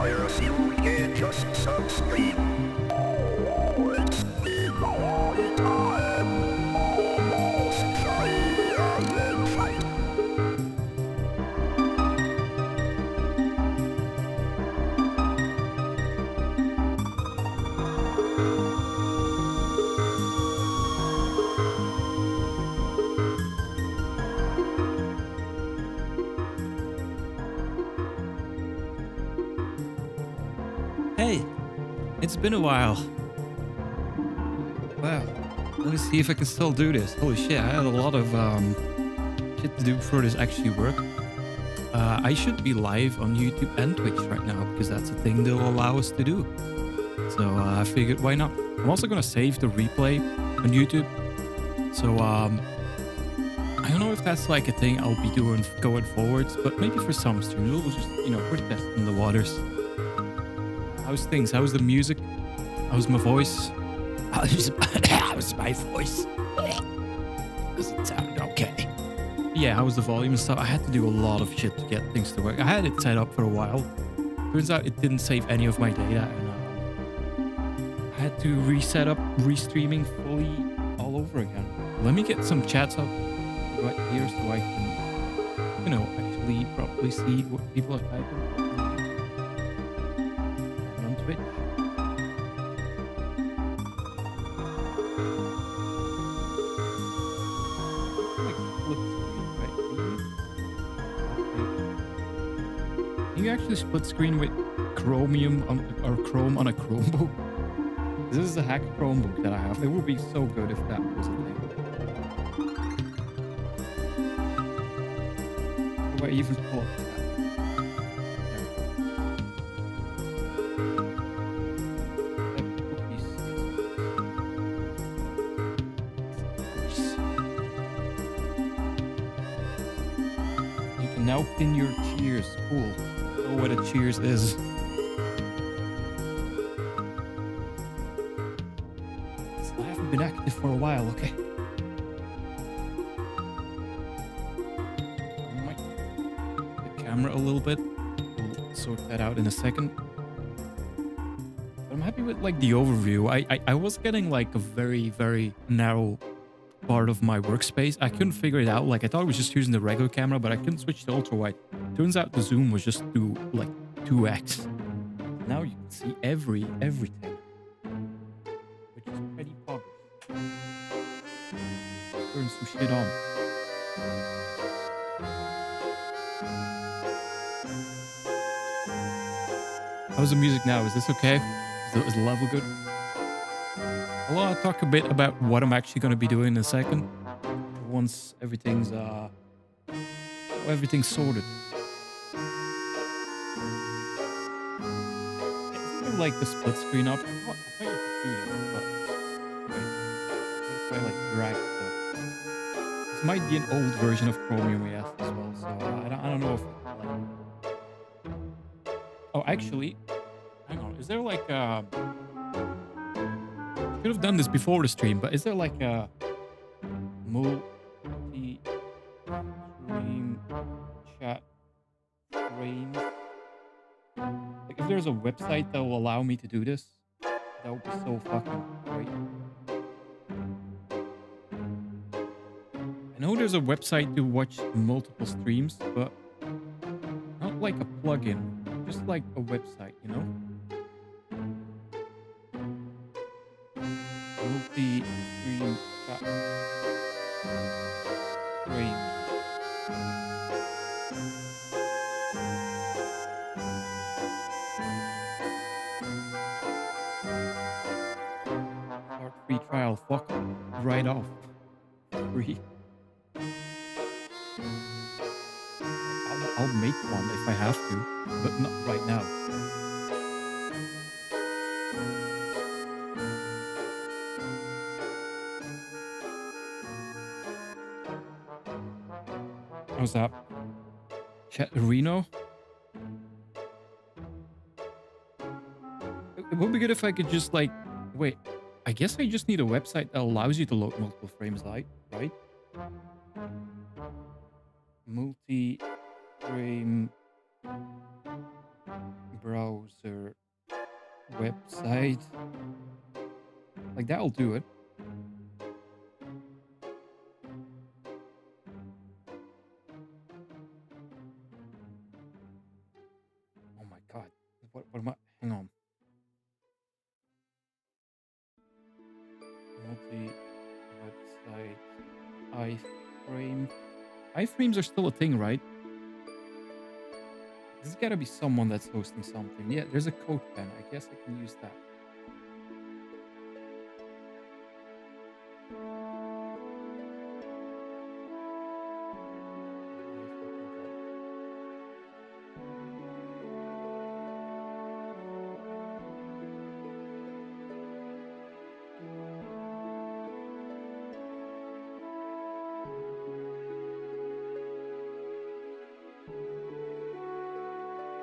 virus, you can just subscribe. It's been a long time. Hey, it's been a while. Wow. Let me see if I can still do this. Holy shit, I had a lot of shit to do before this actually worked. I should be live on YouTube and Twitch right now because that's a thing they'll allow us to do. So I figured why not? I'm also gonna save the replay on YouTube. So I don't know if that's like a thing I'll be doing going forwards, but maybe for some streams we'll just, we're testing the waters. How's things? How's the music? How's my voice? How's my voice? Does it sound okay? Yeah, how's the volume and stuff? I had to do a lot of shit to get things to work. I had it set up for a while. Turns out it didn't save any of my data, and I had to reset up restreaming fully all over again. Let me get some chats up right here so I can, actually properly see what people are typing. Twitch. Can you actually split screen with Chromium or Chrome on a Chromebook? This is a hack Chromebook that I have. It would be so good if that was a thing. How do I even pull up that? Now pin your cheers. Cool. I know what a cheers is. I haven't been active for a while, okay? I might the camera a little bit. We'll sort that out in a second. But I'm happy with like the overview. I was getting like a very, very narrow part of my workspace. I couldn't figure it out. Like I thought I was just using the regular camera, but I couldn't switch to ultra wide. Turns out the zoom was just to like 2x. Now you can see everything, which is pretty poggers. Turn some shit on. How's the music now? Is this okay? Is the level good? I'll talk a bit about what I'm actually going to be doing in a second. Once everything's sorted. Isn't there like the split screen option? I thought you could do this, but wait. What if I like drag stuff? This might be an old version of Chromium we have as well, so I don't know if like. Oh, actually, hang on. Is there like could have done this before the stream, but is there like a multi-stream chat frame? Like if there's a website that will allow me to do this, that would be so fucking great. I know there's a website to watch multiple streams, but not like a plugin, just like a website, multi-stream chat frame. Start free trial. Fuck right off. Free. I'll make one if I have to, but not right now. How's that? Chat Reno? It would be good if I could just like... Wait, I guess I just need a website that allows you to load multiple frames, right? Multi-frame browser website. Like that'll do it. Oh my god. What am I? Hang on. Multi-website iframe. Iframes are still a thing, right? There's gotta be someone that's hosting something. Yeah, there's a code pen. I guess I can use that.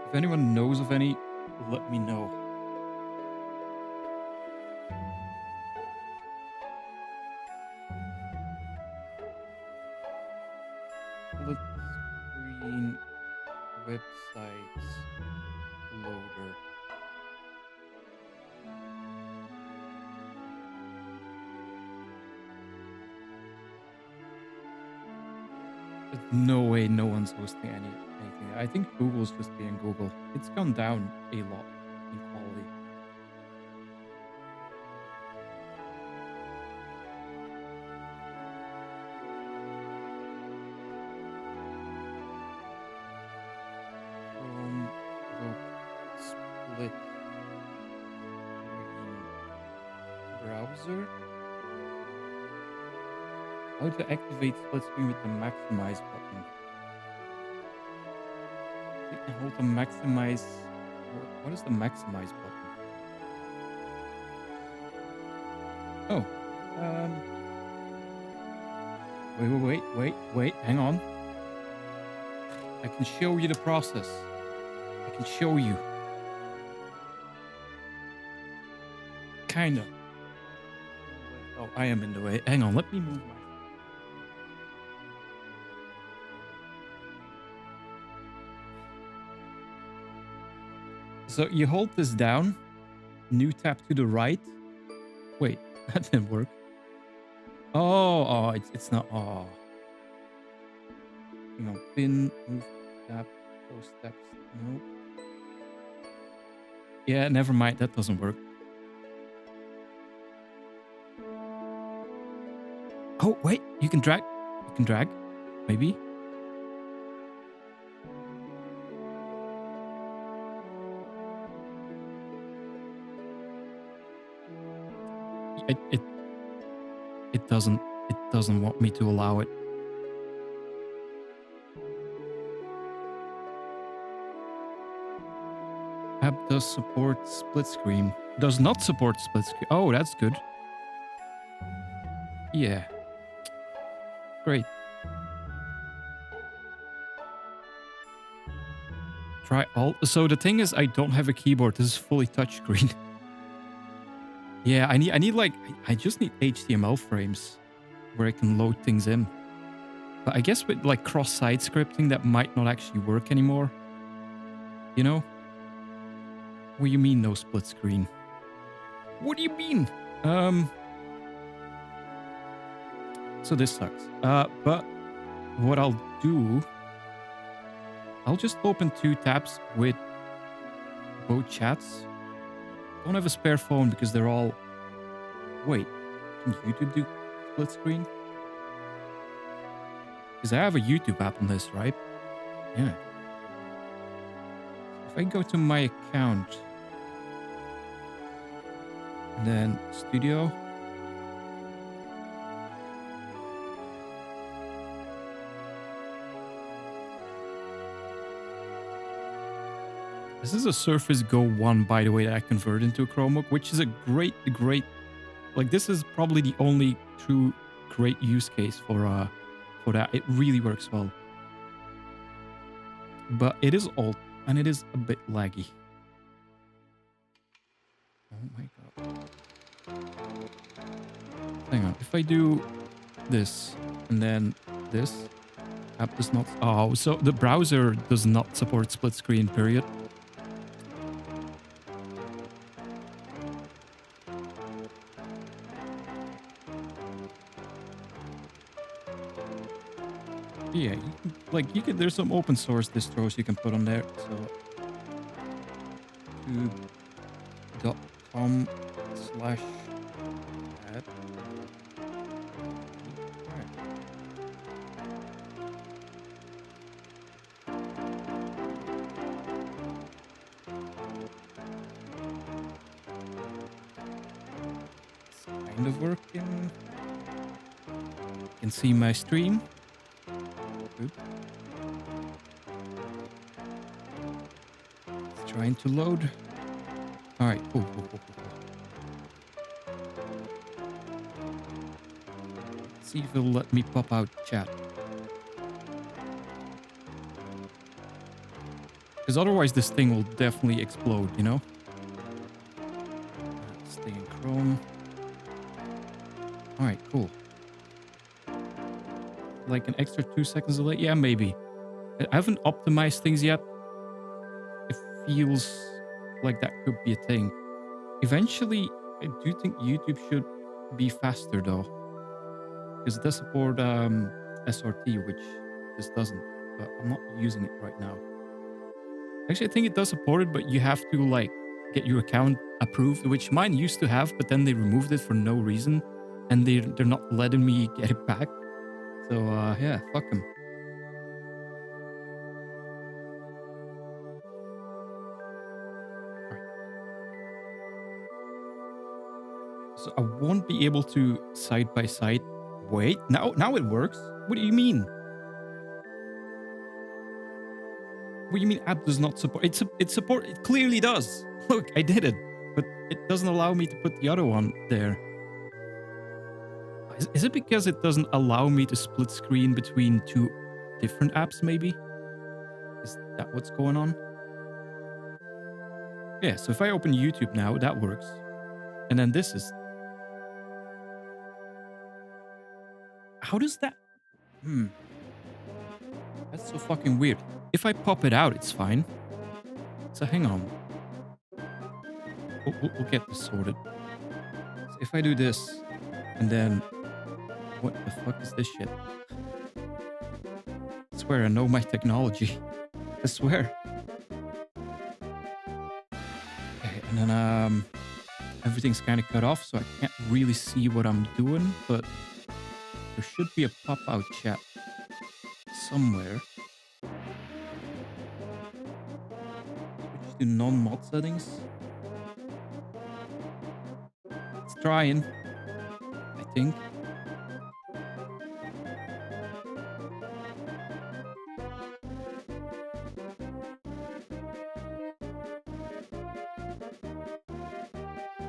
If anyone knows of any, let me know. Split screen websites loader. There's no way no one's hosting anything. I think Google's just being Google. It's gone down a lot in quality. Split screen browser. How to activate split screen with the maximize button. Click and hold the maximize. What is the maximize button? Oh. Wait. Hang on. I can show you the process. I can show you. Kind of. Oh, I am in the way. Hang on, let me move my... So you hold this down, new tab to the right. Wait, that didn't work. Oh, it's not. Oh, hang on. Pin, move, tab, those steps. No. Yeah, never mind. That doesn't work. Oh wait, you can drag. You can drag, maybe. It doesn't want me to allow it. App does support split screen. Does not support split screen. Oh, that's good. Yeah. Great. Try alt. So the thing is, I don't have a keyboard. This is fully touchscreen. Yeah, I need like, I just need HTML frames where I can load things in. But I guess with like cross-site scripting, that might not actually work anymore. You know? What do you mean no split screen? What do you mean? So this sucks. But what I'll do, I'll just open two tabs with both chats. Don't have a spare phone because they're all... Wait, can YouTube do split screen? Because I have a YouTube app on this, right? Yeah. If I go to my account, and then Studio, this is a Surface Go 1, by the way, that I converted into a Chromebook, which is a great, like this is probably the only true great use case for that. It really works well. But it is old and it is a bit laggy. Oh my god. Hang on, if I do this and then this, app does not... Oh, so the browser does not support split screen, period. Yeah, you can, there's some open source distros you can put on there. So youtube.com/add. Alright. It's kind of working. You can see my stream. Good. It's trying to load. All right, cool, cool, cool, cool, cool. Let's see if it'll let me pop out chat. Because otherwise this thing will definitely explode, you know? Stay in Chrome. All right, cool. Like an extra 2 seconds delay? Yeah, maybe. I haven't optimized things yet. It feels like that could be a thing. Eventually, I do think YouTube should be faster though. Because it does support SRT, which this doesn't. But I'm not using it right now. Actually, I think it does support it, but you have to like get your account approved, which mine used to have, but then they removed it for no reason. And they're not letting me get it back. So yeah, fuck them. So I won't be able to side by side. Wait, now it works. What do you mean? What do you mean app does not support? It clearly does. Look, I did it, but it doesn't allow me to put the other one there. Is it because it doesn't allow me to split screen between two different apps? Maybe. Is that what's going on? Yeah. So if I open YouTube now, that works, and then this is. How does that? That's so fucking weird. If I pop it out, it's fine. So hang on. We'll get this sorted. So if I do this, and then... What the fuck is this shit? I swear I know my technology. I swear. Okay, and then everything's kind of cut off, so I can't really see what I'm doing, but there should be a pop-out chat somewhere. Switch to non-mod settings. It's trying, I think.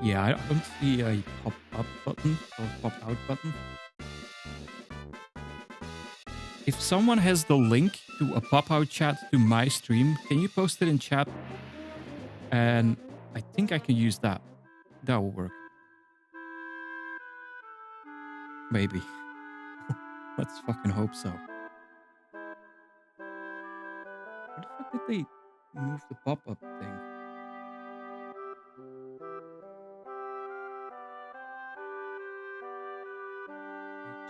Yeah, I don't see a pop-up button or pop-out button. If someone has the link to a pop-out chat to my stream, can you post it in chat? And I think I can use that. That will work. Maybe. Let's fucking hope so. Where the fuck did they move the pop-up thing?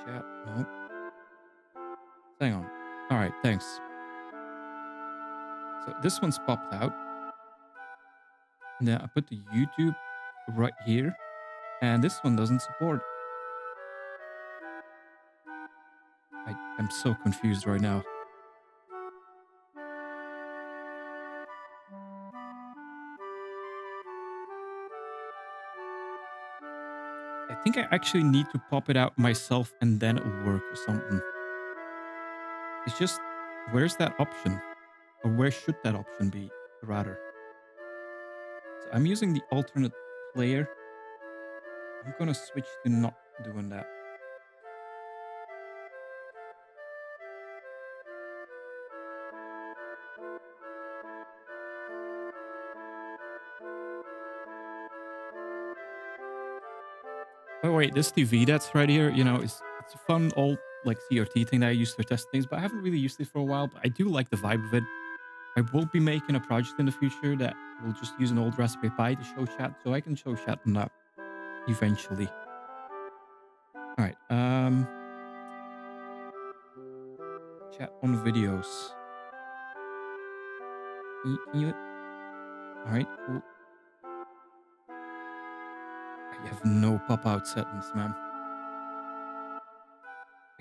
Chat. Nope. Hang on. All right, thanks. So this one's popped out. And then I put the YouTube right here. And this one doesn't support. I'm so confused right now. I think I actually need to pop it out myself and then it'll work or something. It's just, where's that option? Or where should that option be, rather? So I'm using the alternate player. I'm gonna switch to not doing that. Oh wait, this TV that's right here, you know, it's a fun old like CRT thing that I used to test things, but I haven't really used it for a while. But I do like the vibe of it. I will be making a project in the future that will just use an old Raspberry Pi to show chat, so I can show chat on that eventually. All right, Chat on videos. Can you? All right, cool. I have no pop-out settings, man.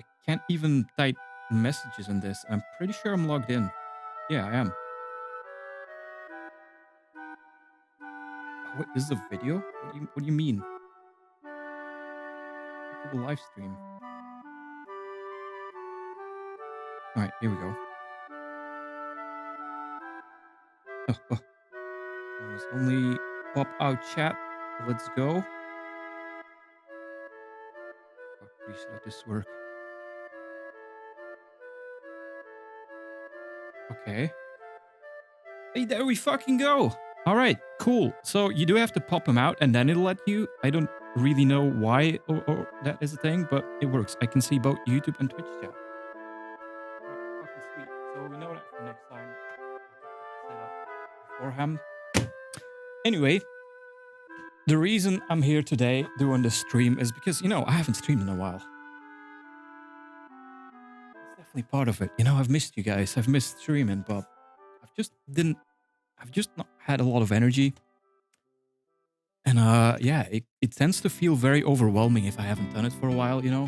I can't even type messages on this. I'm pretty sure I'm logged in. Yeah, I am. Oh, wait, this is a video? What do you mean? To the live stream. All right, here we go. Oh, oh. It's only pop-out chat. Let's go. Oh, please let this work. Okay. Hey, there we fucking go. All right, cool. So you do have to pop them out and then it'll let you. I don't really know why or that is a thing, but it works. I can see both YouTube and Twitch chat. Oh, fucking sweet. So we know that for next time. Set up beforehand. Anyway, the reason I'm here today doing this stream is because, you know, I haven't streamed in a while. It's definitely part of it. You know, I've missed you guys. I've missed streaming, but I've just not had a lot of energy. And yeah, it tends to feel very overwhelming if I haven't done it for a while, you know?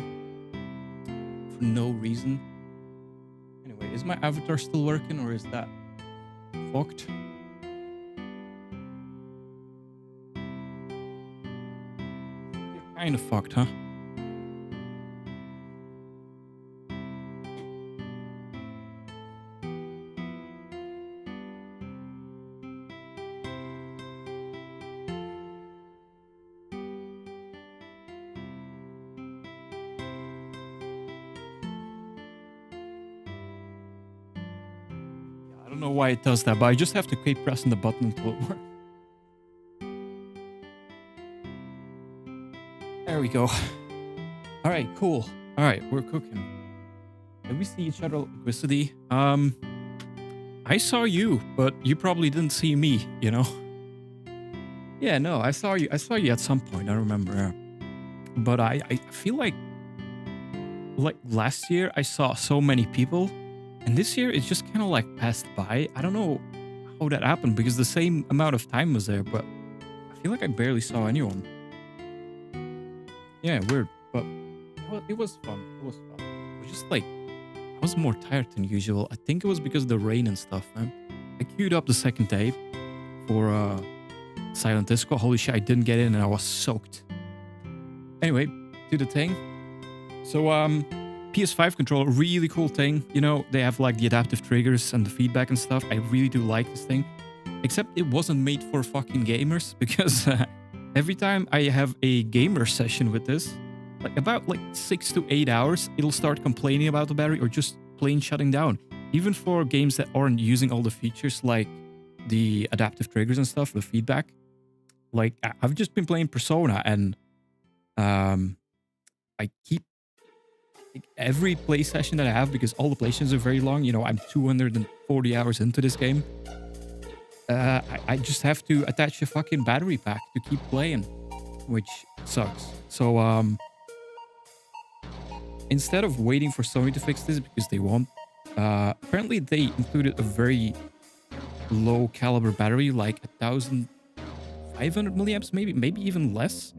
For no reason. Anyway, is my avatar still working or is that fucked? You're kind of fucked, huh? I don't know why it does that, but I just have to keep pressing the button until it works. There we go. All right, cool. All right, we're cooking. Did we see each other liquidity? I saw you, but you probably didn't see me, you know? Yeah, no, I saw you at some point, I remember. But I feel like last year I saw so many people, and this year it's just kind of like passed by. I don't know how that happened because the same amount of time was there, but I feel like I barely saw anyone. Yeah, weird, but it was fun. It was fun. It was just like, I was more tired than usual. I think it was because of the rain and stuff, man. I queued up the second day for Silent Disco. Holy shit, I didn't get in and I was soaked. Anyway, to the thing. So, PS5 controller, really cool thing. You know, they have like the adaptive triggers and the feedback and stuff. I really do like this thing. Except it wasn't made for fucking gamers because every time I have a gamer session with this, like about 6 to 8 hours, it'll start complaining about the battery or just plain shutting down. Even for games that aren't using all the features like the adaptive triggers and stuff, the feedback. Like I've just been playing Persona and I keep every play session that I have, because all the play sessions are very long. You know, I'm 240 hours into this game. I just have to attach a fucking battery pack to keep playing, which sucks. So instead of waiting for Sony to fix this, because they won't, apparently they included a very low caliber battery, like 1,500 milliamps, maybe even less,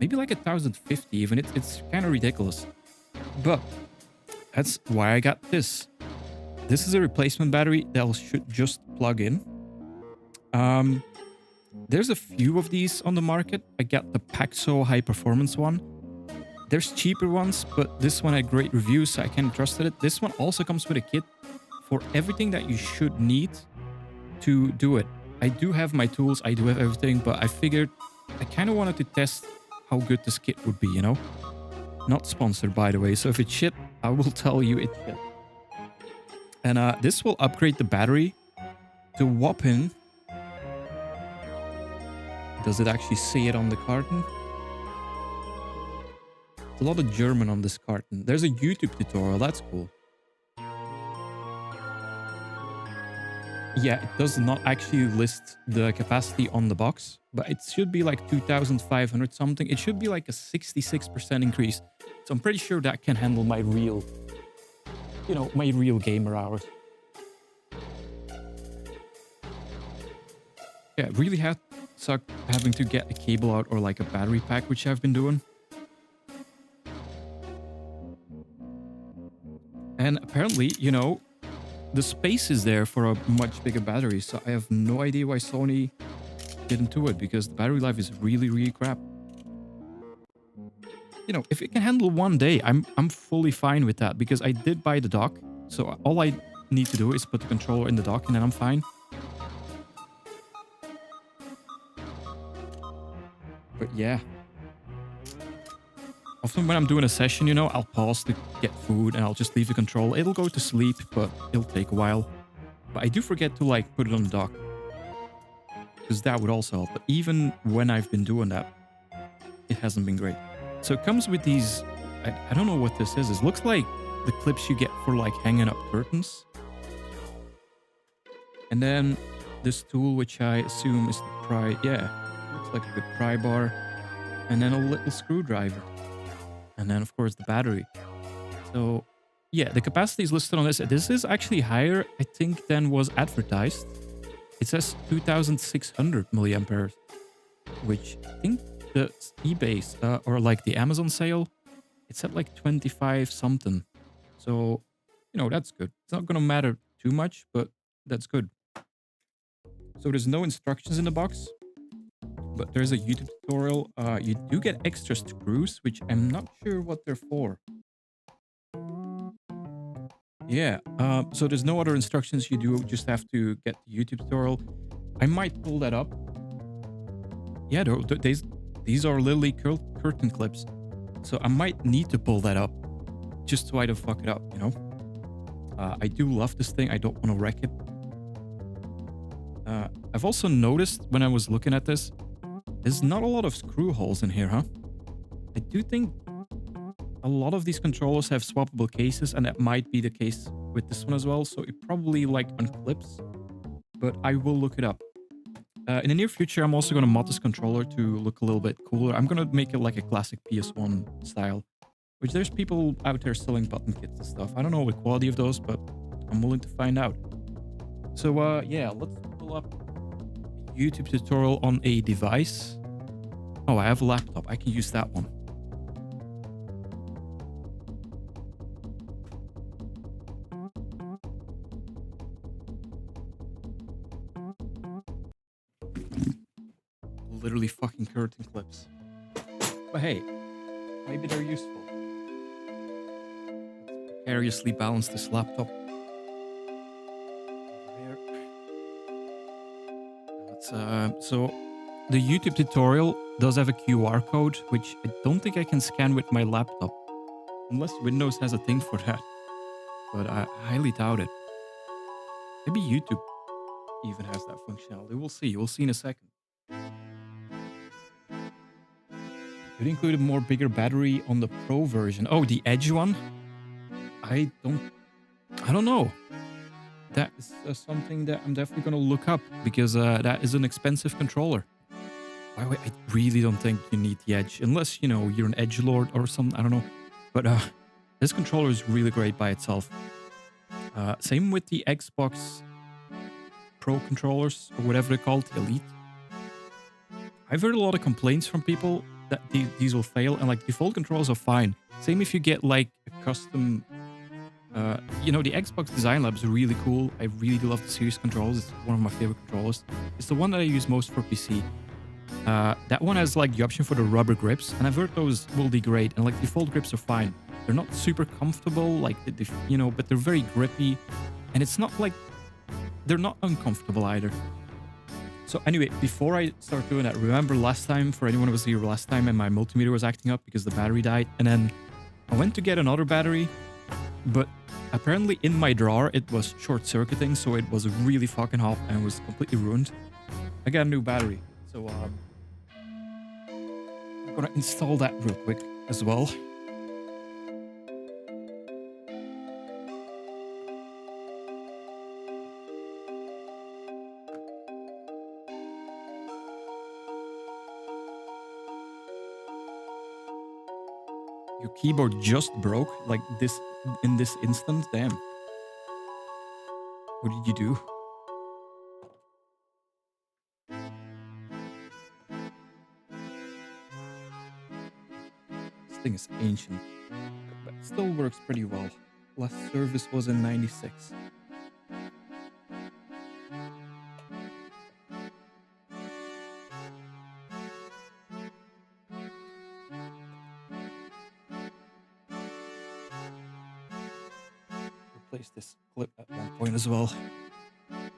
maybe like 1,050 even. It's kind of ridiculous, but that's why I got this. This is a replacement battery that should just plug in. There's a few of these on the market. I got the Paxo high performance one. There's cheaper ones, but this one had great reviews, so I kind of trusted it. This one also comes with a kit for everything that you should need to do it. I do have my tools, I do have everything, but I figured I kind of wanted to test how good this kit would be, you know? Not sponsored, by the way, so if it's shit, I will tell you it's shit. And this will upgrade the battery to whopping... Does it actually say it on the carton? There's a lot of German on this carton. There's a YouTube tutorial, that's cool. Yeah, it does not actually list the capacity on the box, but it should be like 2,500 something. It should be like a 66% increase. So I'm pretty sure that can handle my real you know, my real gamer hours. Yeah, it really had sucked having to get a cable out or like a battery pack, which I've been doing. And apparently, you know, the space is there for a much bigger battery. So I have no idea why Sony didn't do it, because the battery life is really, really crap. You know, if it can handle 1 day, I'm fully fine with that, because I did buy the dock. So all I need to do is put the controller in the dock and then I'm fine. But yeah. Often when I'm doing a session, you know, I'll pause to get food and I'll just leave the controller. It'll go to sleep, but it'll take a while. But I do forget to like put it on the dock, because that would also help. But even when I've been doing that, it hasn't been great. So it comes with these, I don't know what this is. It looks like the clips you get for like hanging up curtains. And then this tool, which I assume is the pry, yeah, looks like a good pry bar. And then a little screwdriver. And then of course the battery. So yeah, the capacity is listed on this. This is actually higher, I think, than was advertised. It says 2600 milliamperes, which I think the eBay or like the Amazon sale, it's at like 25 something. So, you know, that's good. It's not going to matter too much, but that's good. So there's no instructions in the box, but there's a YouTube tutorial. You do get extra screws, which I'm not sure what they're for. Yeah, so there's no other instructions. You do just have to get the YouTube tutorial. I might pull that up. Yeah, these are literally curtain clips. So I might need to pull that up just so I don't fuck it up, you know? I do love this thing. I don't want to wreck it. I've also noticed when I was looking at this, there's not a lot of screw holes in here, huh? I do think a lot of these controllers have swappable cases, and that might be the case with this one as well. So it probably like unclips, but I will look it up. In the near future, I'm also going to mod this controller to look a little bit cooler. I'm going to make it like a classic PS1 style, which there's people out there selling button kits and stuff. I don't know the quality of those, but I'm willing to find out. So yeah, let's pull up a YouTube tutorial on a device. Oh, I have a laptop. I can use that one. Literally fucking curtain clips. But hey, maybe they're useful. Let's precariously balance this laptop. So the YouTube tutorial does have a QR code, which I don't think I can scan with my laptop. Unless Windows has a thing for that. But I highly doubt it. Maybe YouTube even has that functionality. We'll see. We'll see in a second. It included more bigger battery on the Pro version. Oh, the Edge one? I don't know. That is something that I'm definitely going to look up, because that is an expensive controller. By the way, I really don't think you need the Edge, unless, you know, you're an edgelord or something. I don't know. But this controller is really great by itself. Same with the Xbox Pro controllers, or whatever they're called, Elite. I've heard a lot of complaints from people that these will fail, and like default controls are fine. Same if you get like a custom, you know, the Xbox Design Lab is really cool. I really love the Series controls. It's one of my favorite controllers. It's the one that I use most for PC. That one has like the option for the rubber grips, and I've heard those will be great. And like default grips are fine. They're not super comfortable, like you know, but they're very grippy, and it's not like they're not uncomfortable either. So anyway, before I start doing that, remember last time, for anyone who was here last time, and my multimeter was acting up because the battery died, and then I went to get another battery, but apparently in my drawer it was short-circuiting, so it was really fucking hot and was completely ruined. I got a new battery, so I'm gonna install that real quick as well. Your keyboard just broke, like this in this instance. Damn. What did you do? This thing is ancient, but it still works pretty well. Last service was in 96. Replace this clip at one point as well. And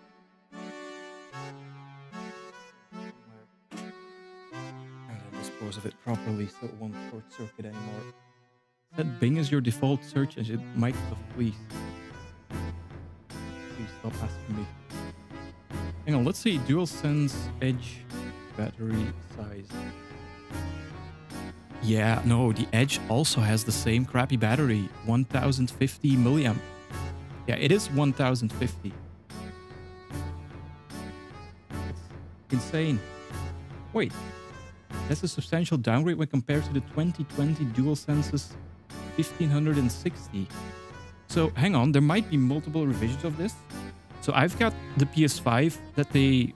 then dispose of it properly so it won't short circuit anymore. Set Bing as your default search engine. Microsoft, please. Please stop asking me. Hang on, let's see. DualSense Edge battery size. Yeah, no, the Edge also has the same crappy battery. 1050 milliamp. Yeah, it is 1050. It's insane. Wait, that's a substantial downgrade when compared to the 2020 DualSense's 1560. So hang on, there might be multiple revisions of this. So I've got the PS5 that they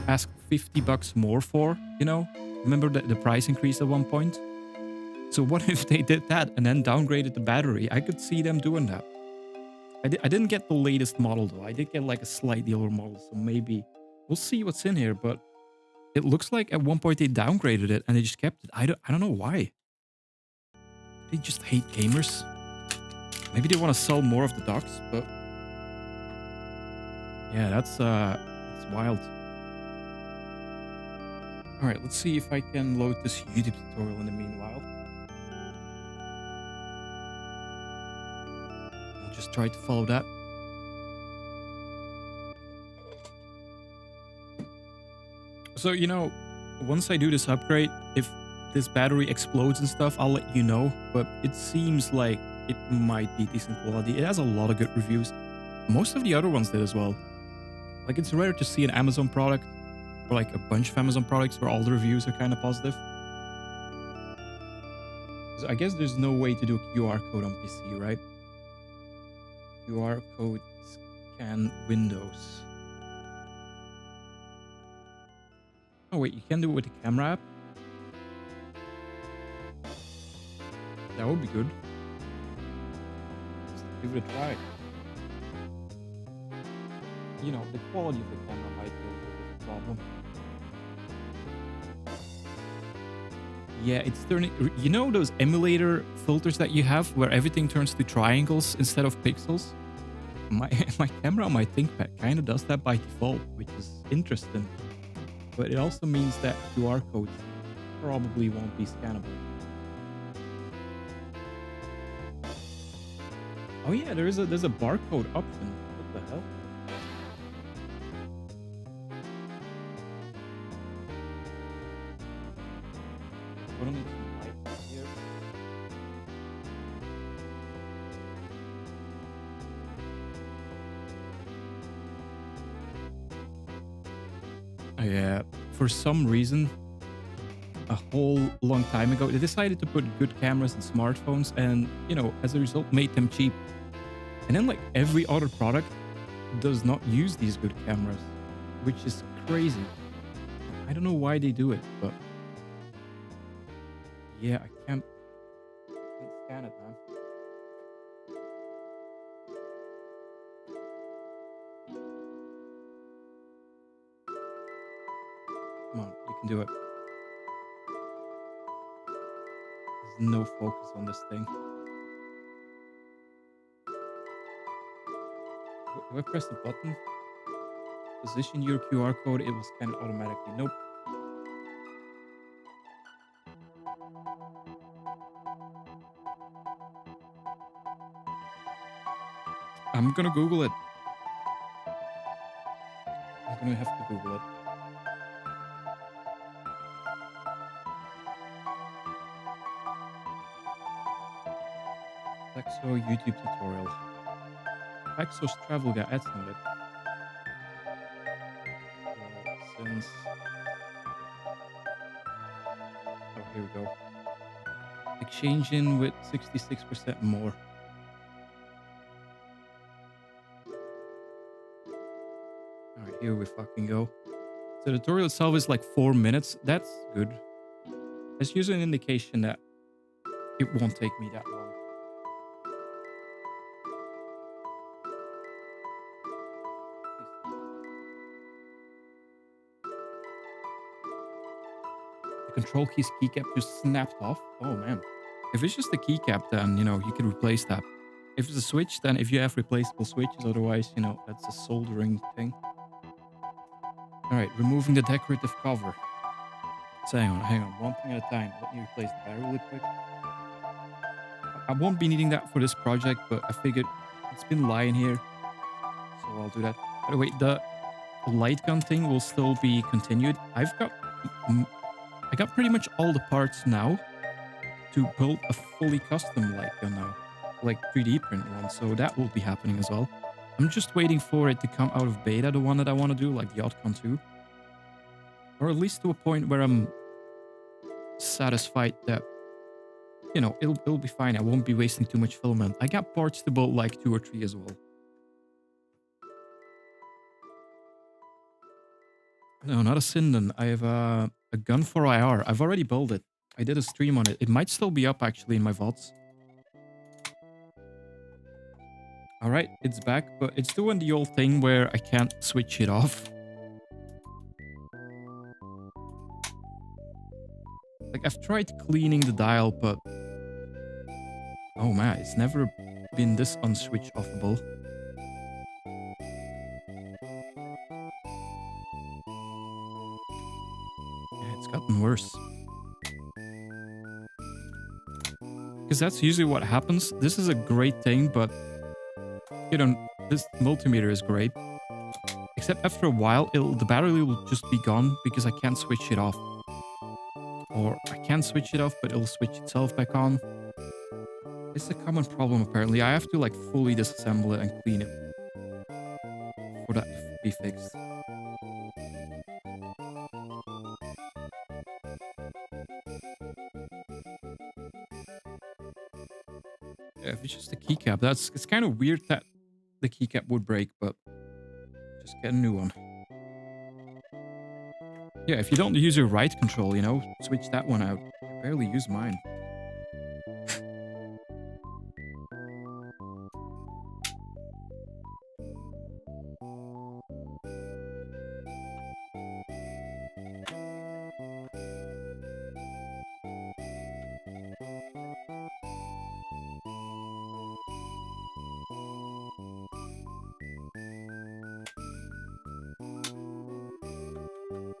asked $50 more for, you know? Remember the price increase at one point? So what if they did that and then downgraded the battery? I could see them doing that. I didn't get the latest model though. I did get like a slightly older model, so maybe we'll see what's in here. But it looks like at one point they downgraded it and they just kept it. I don't know why. They just hate gamers. Maybe they want to sell more of the docks, but yeah, that's wild. All right, let's see if I can load this YouTube tutorial in the meanwhile. I'll just try to follow that. So, you know, once I do this upgrade, if this battery explodes and stuff, I'll let you know. But it seems like it might be decent quality. It has a lot of good reviews. Most of the other ones did as well. Like, it's rare to see an Amazon product or like a bunch of Amazon products where all the reviews are kind of positive. So I guess there's no way to do a QR code on PC, right? QR code scan Windows. Oh wait, you can do it with the camera app? That would be good. Just give it a try. You know, the quality of the camera might be a little bit of a problem. Yeah, it's turning... You know those emulator filters that you have where everything turns to triangles instead of pixels? My camera on my ThinkPad kind of does that by default, which is interesting. But it also means that QR codes probably won't be scannable. Oh yeah, there's a barcode option. What the hell? Put on some light here. Yeah, for some reason, a whole long time ago, they decided to put good cameras in smartphones and, you know, as a result, made them cheap. And then, like, every other product does not use these good cameras, which is crazy. I don't know why they do it, but yeah, I can't scan it, man. Come on, you can do it. There's no focus on this thing. If I press the button, position your QR code, it will scan automatically. Nope. I'm gonna Google it. I'm gonna have to Google it. Paxo YouTube tutorial. Paxo's travel guide. That's not it. Since... Oh, here we go. Exchanging with 66% more. All right, here we fucking go. So the tutorial itself is like 4 minutes. That's good. It's usually an indication that it won't take me that long. The control keys keycap just snapped off. Oh man. If it's just the keycap, then, you know, you can replace that. If it's a switch, then if you have replaceable switches, otherwise, you know, that's a soldering thing. All right, removing the decorative cover. So hang on, one thing at a time. Let me replace the battery really quick. I won't be needing that for this project, but I figured it's been lying here, so I'll do that. By the way, the light gun thing will still be continued. I got pretty much all the parts now to build a fully custom light gun now, like 3D print one, so that will be happening as well. I'm just waiting for it to come out of beta, the one that I want to do, like the Otcon 2. Or at least to a point where I'm satisfied that, you know, it'll be fine. I won't be wasting too much filament. I got parts to build like 2 or 3 as well. No, not a Sinden. I have a gun for IR. I've already built it. I did a stream on it. It might still be up actually in my VODs. All right, it's back, but it's doing the old thing where I can't switch it off. Like, I've tried cleaning the dial, but... oh man, it's never been this unswitch-offable. Yeah, it's gotten worse. Because that's usually what happens. This is a great thing, but... you know, this multimeter is great. Except after a while, the battery will just be gone because I can't switch it off. Or I can switch it off, but it'll switch itself back on. It's a common problem, apparently. I have to, like, fully disassemble it and clean it for that to be fixed. Yeah, if it's just a keycap, it's kind of weird that the keycap would break, but just get a new one. Yeah, if you don't use your right control, you know, switch that one out. I barely use mine.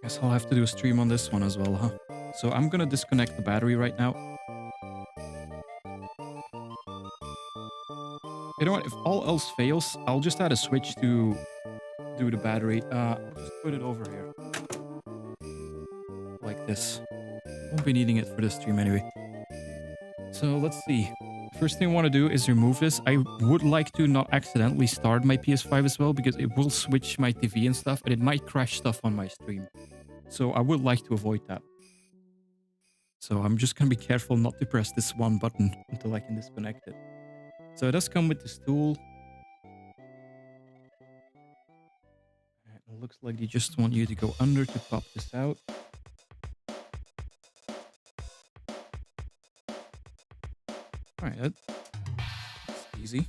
Guess I'll have to do a stream on this one as well, huh? So I'm gonna disconnect the battery right now. You know what? If all else fails, I'll just add a switch to do the battery. I'll just put it over here. Like this. Won't be needing it for this stream anyway. So let's see. First thing I want to do is remove this. I would like to not accidentally start my PS5 as well, because it will switch my TV and stuff, and it might crash stuff on my stream. So I would like to avoid that. So I'm just going to be careful not to press this one button until I can disconnect it. So it does come with this tool. It looks like they just want you to go under to pop this out. Alright, that's easy.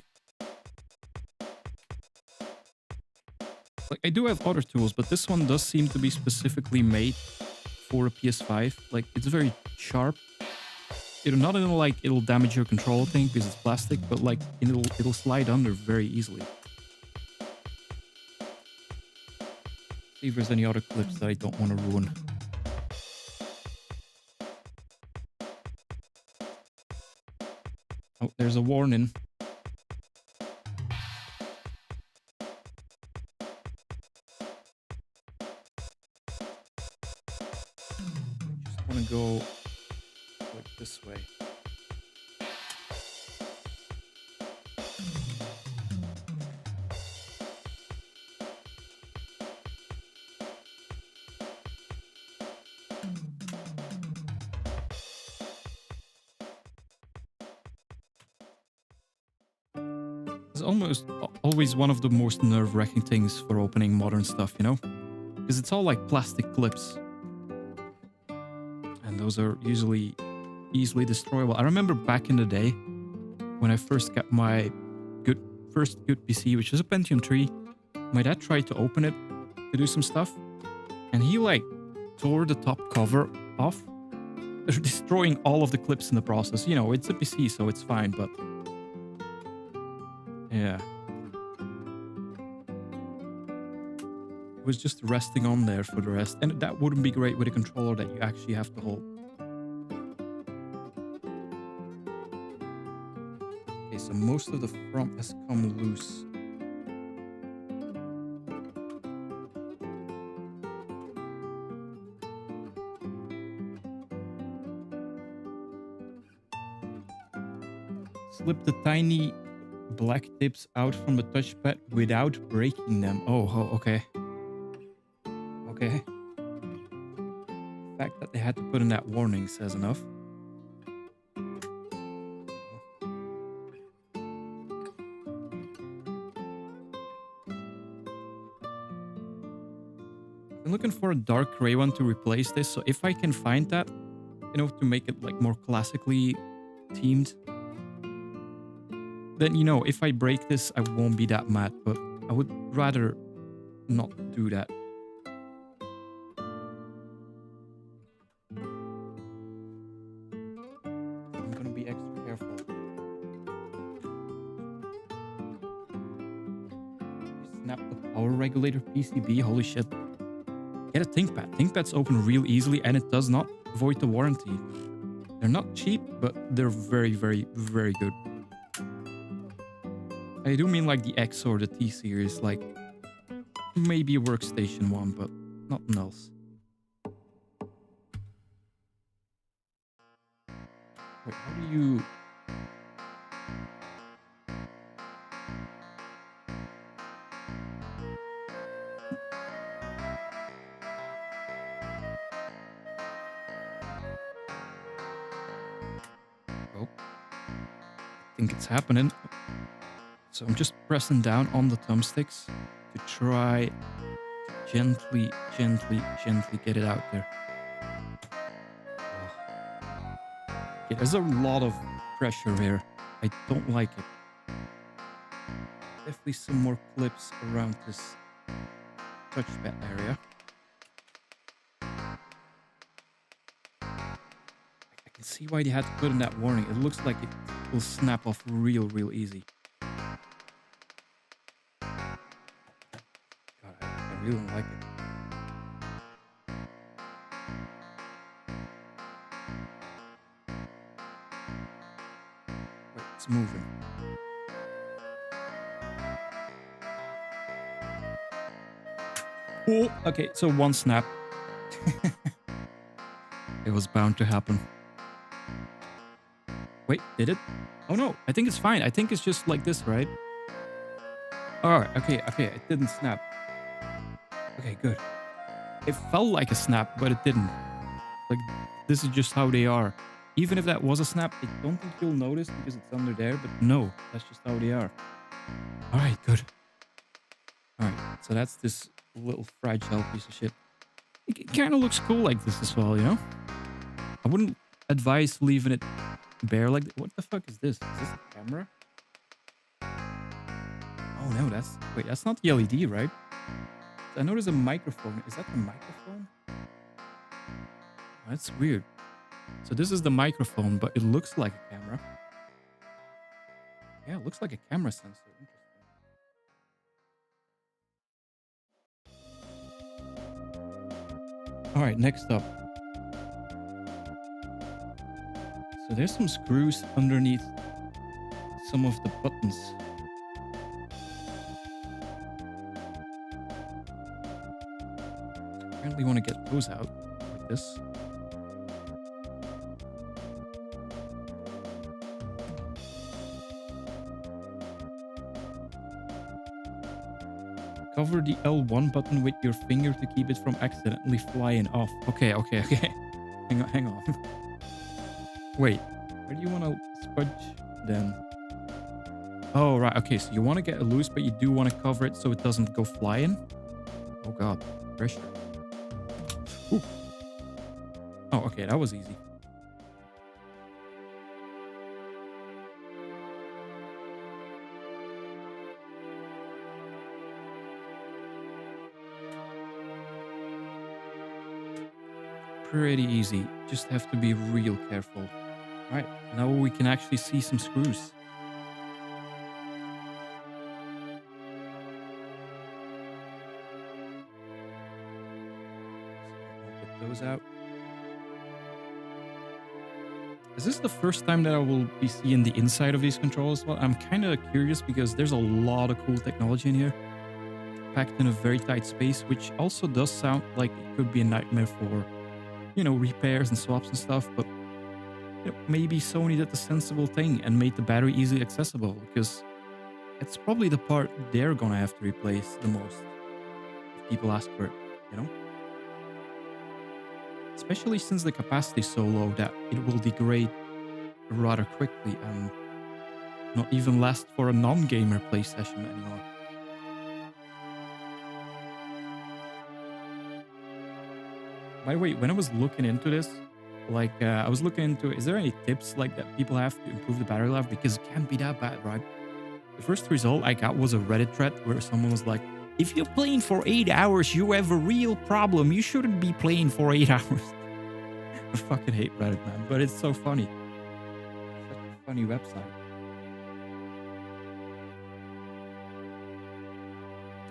Like, I do have other tools, but this one does seem to be specifically made for a PS5. Like, it's very sharp. It'll not only, like, it'll damage your control thing because it's plastic, but, like, it'll slide under very easily. See if there's any other clips that I don't want to ruin. Oh, there's a warning. Just want to go like this way. It's almost always one of the most nerve-wracking things for opening modern stuff, you know? Because it's all like plastic clips. And those are usually easily destroyable. I remember back in the day when I first got my first good PC, which was a Pentium 3, my dad tried to open it to do some stuff. And he like tore the top cover off, destroying all of the clips in the process. You know, it's a PC, so it's fine, but yeah. It was just resting on there for the rest. And that wouldn't be great with a controller that you actually have to hold. Okay, so most of the front has come loose. Slip the tiny black tips out from the touchpad without breaking them. Oh, okay. Okay. The fact that they had to put in that warning says enough. I'm looking for a dark gray one to replace this, so if I can find that, you know, to make it like more classically themed, then, you know, if I break this, I won't be that mad, but I would rather not do that. I'm gonna be extra careful. Snap the power regulator PCB, holy shit. Get a ThinkPad. ThinkPads open real easily and it does not void the warranty. They're not cheap, but they're very, very, very good. I do mean like the X or the T series, like maybe a workstation one, but nothing else. Wait, how do you... Oh, I think it's happening. So I'm just pressing down on the thumbsticks to try to gently get it out there. Oh. Yeah, there's a lot of pressure here. I don't like it. Definitely some more clips around this touchpad area. I can see why they had to put in that warning. It looks like it will snap off real easy. I really don't like it. Wait, it's moving. Oh, okay, so one snap. It was bound to happen. Wait, did it? Oh no, I think it's fine. I think it's just like this, right? Alright, okay, it didn't snap. Okay, good. It felt like a snap, but it didn't. Like, this is just how they are. Even if that was a snap, I don't think you'll notice because it's under there, but no, that's just how they are. Alright, good. Alright, so that's this little fragile piece of shit. It kind of looks cool like this as well, you know? I wouldn't advise leaving it bare like... What the fuck is this? Is this a camera? Oh no, that's... Wait, that's not the LED, right? I know there's a microphone. Is that the microphone? That's weird. So this is the microphone, but it looks like a camera. Yeah, it looks like a camera sensor. Interesting. Alright, next up. So there's some screws underneath some of the buttons. Apparently want to get those out like this. Cover the L1 button with your finger to keep it from accidentally flying off. Okay. Hang on. Wait, where do you want to smudge then? Oh, right. Okay, so you want to get it loose, but you do want to cover it so it doesn't go flying. Oh, God. Pressure. Ooh. Oh, okay. That was easy. Pretty easy. Just have to be real careful. All right. Now we can actually see some screws. Get those out. Is this the first time that I will be seeing the inside of these controls? Well, I'm kind of curious because there's a lot of cool technology in here, packed in a very tight space, which also does sound like it could be a nightmare for, repairs and swaps and stuff. But maybe Sony did the sensible thing and made the battery easily accessible, because it's probably the part they're gonna have to replace the most if people ask for it, you know? Especially since the capacity is so low that it will degrade rather quickly and not even last for a non-gamer play session anymore. By the way, when I was looking into this, I was looking into, is there any tips like that people have to improve the battery life? Because it can't be that bad, right? The first result I got was a Reddit thread where someone was like, if you're playing for 8 hours, you have a real problem. You shouldn't be playing for 8 hours. I fucking hate Reddit, man, but it's so funny. Such a funny website.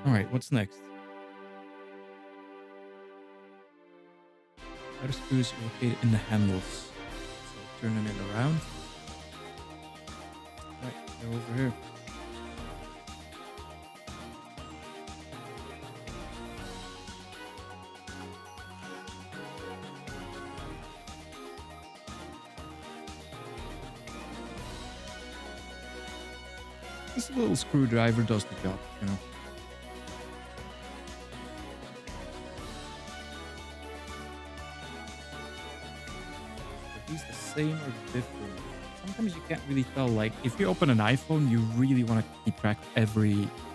All right, what's next? Other screws located in the handles. So turning it around. Right, they're over here. This little screwdriver does the job, you know. Are these the same or different? Sometimes you can't really tell. Like if you open an iPhone, you really want to keep track of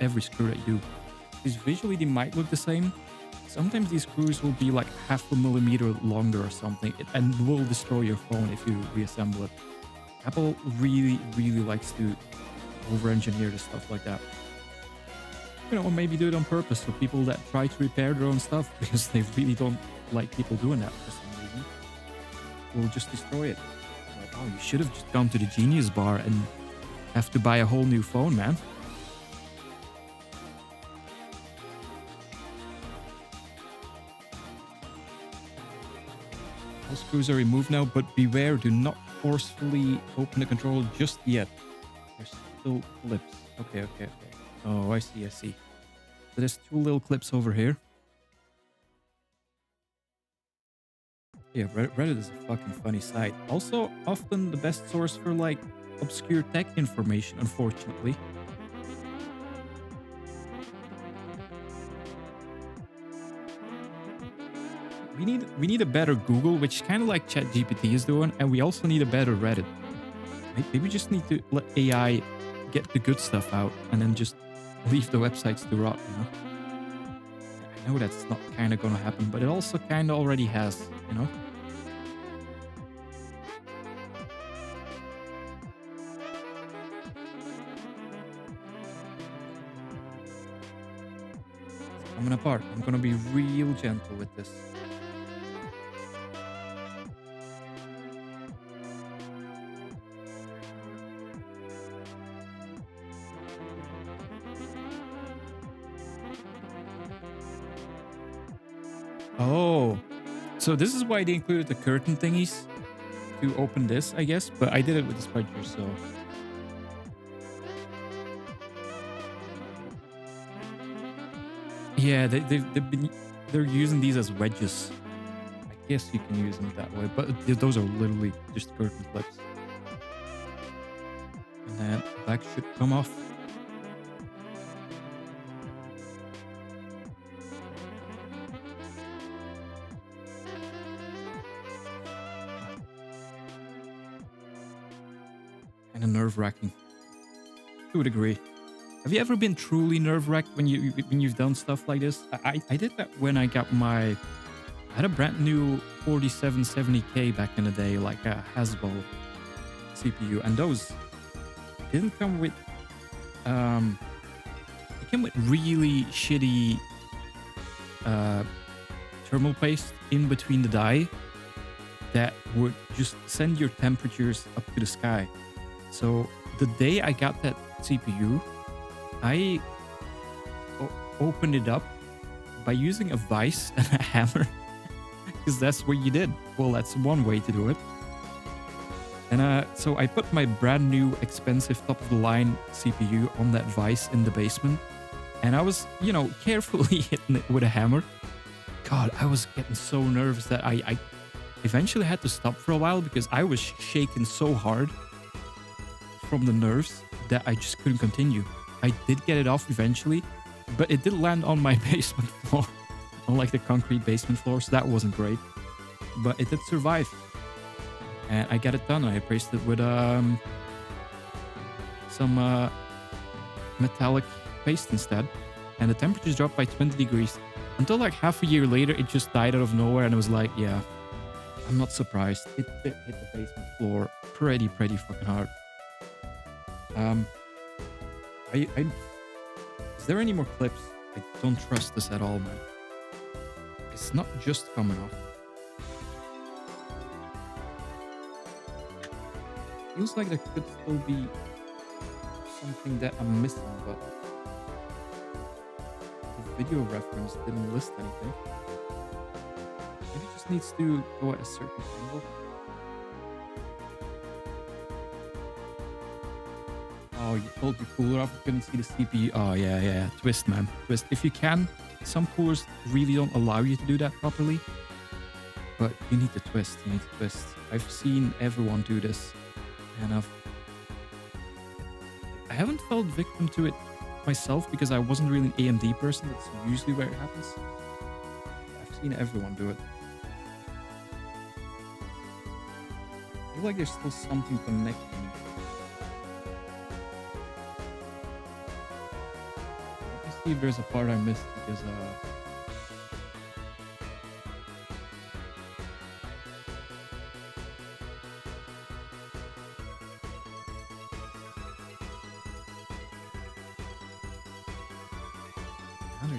every screw that you do. Because visually they might look the same. Sometimes these screws will be like half a millimeter longer or something, and will destroy your phone if you reassemble it. Apple really, really likes to over-engineer the stuff like that. Or maybe do it on purpose for people that try to repair their own stuff because they really don't like people doing that for some reason. Will just destroy it. Like, oh, you should have just gone to the Genius Bar and have to buy a whole new phone, man. All screws are removed now, but beware, do not forcefully open the controller just yet. There's still clips. Okay. Oh, I see. So there's two little clips over here. Yeah, Reddit is a fucking funny site. Also, often the best source for, like, obscure tech information, unfortunately. We need a better Google, which kind of like ChatGPT is doing, and we also need a better Reddit. Maybe we just need to let AI get the good stuff out and then just leave the websites to rot, you know? I know that's not kind of going to happen, but it also kind of already has, you know? It's coming apart. I'm going to be real gentle with this. Oh, so this is why they included the curtain thingies to open this, I guess. But I did it with the spudger, so. Yeah, they're using these as wedges. I guess you can use them that way, but those are literally just curtain clips. And then the back should come off. Kind of nerve-wracking. to a degree. Have you ever been truly nerve-wracked when you've done stuff like this? I did that when I got I had a brand new 4770K back in the day, like a Haswell CPU, and those didn't come with it came with really shitty thermal paste in between the die that would just send your temperatures up to the sky. So the day I got that CPU, I opened it up by using a vise and a hammer, because that's what you did. Well, that's one way to do it. And so I put my brand new expensive top of the line CPU on that vise in the basement, and I was, you know, carefully hitting it with a hammer. God, I was getting so nervous that I eventually had to stop for a while because I was shaking so hard from the nerves that I just couldn't continue. I did get it off eventually, but it did land on my basement floor, on like the concrete basement floor, so that wasn't great. But it did survive. And I got it done. I replaced it with some metallic paste instead. And the temperatures dropped by 20 degrees. Until like half a year later, it just died out of nowhere. And I was like, yeah, I'm not surprised. It hit the basement floor pretty fucking hard. Is there any more clips? I don't trust this at all, man. It's not just coming off. Feels like there could still be something that I'm missing, but the video reference didn't list anything. Maybe it just needs to go at a certain angle. Oh, you pulled your cooler off, you couldn't see the CPU. Oh, yeah. Twist, man. Twist. If you can, some coolers really don't allow you to do that properly. But you need to twist. I've seen everyone do this. And I haven't felt victim to it myself because I wasn't really an AMD person. That's usually where it happens. I've seen everyone do it. I feel like there's still something connecting. Let me see if there's a part I missed because they're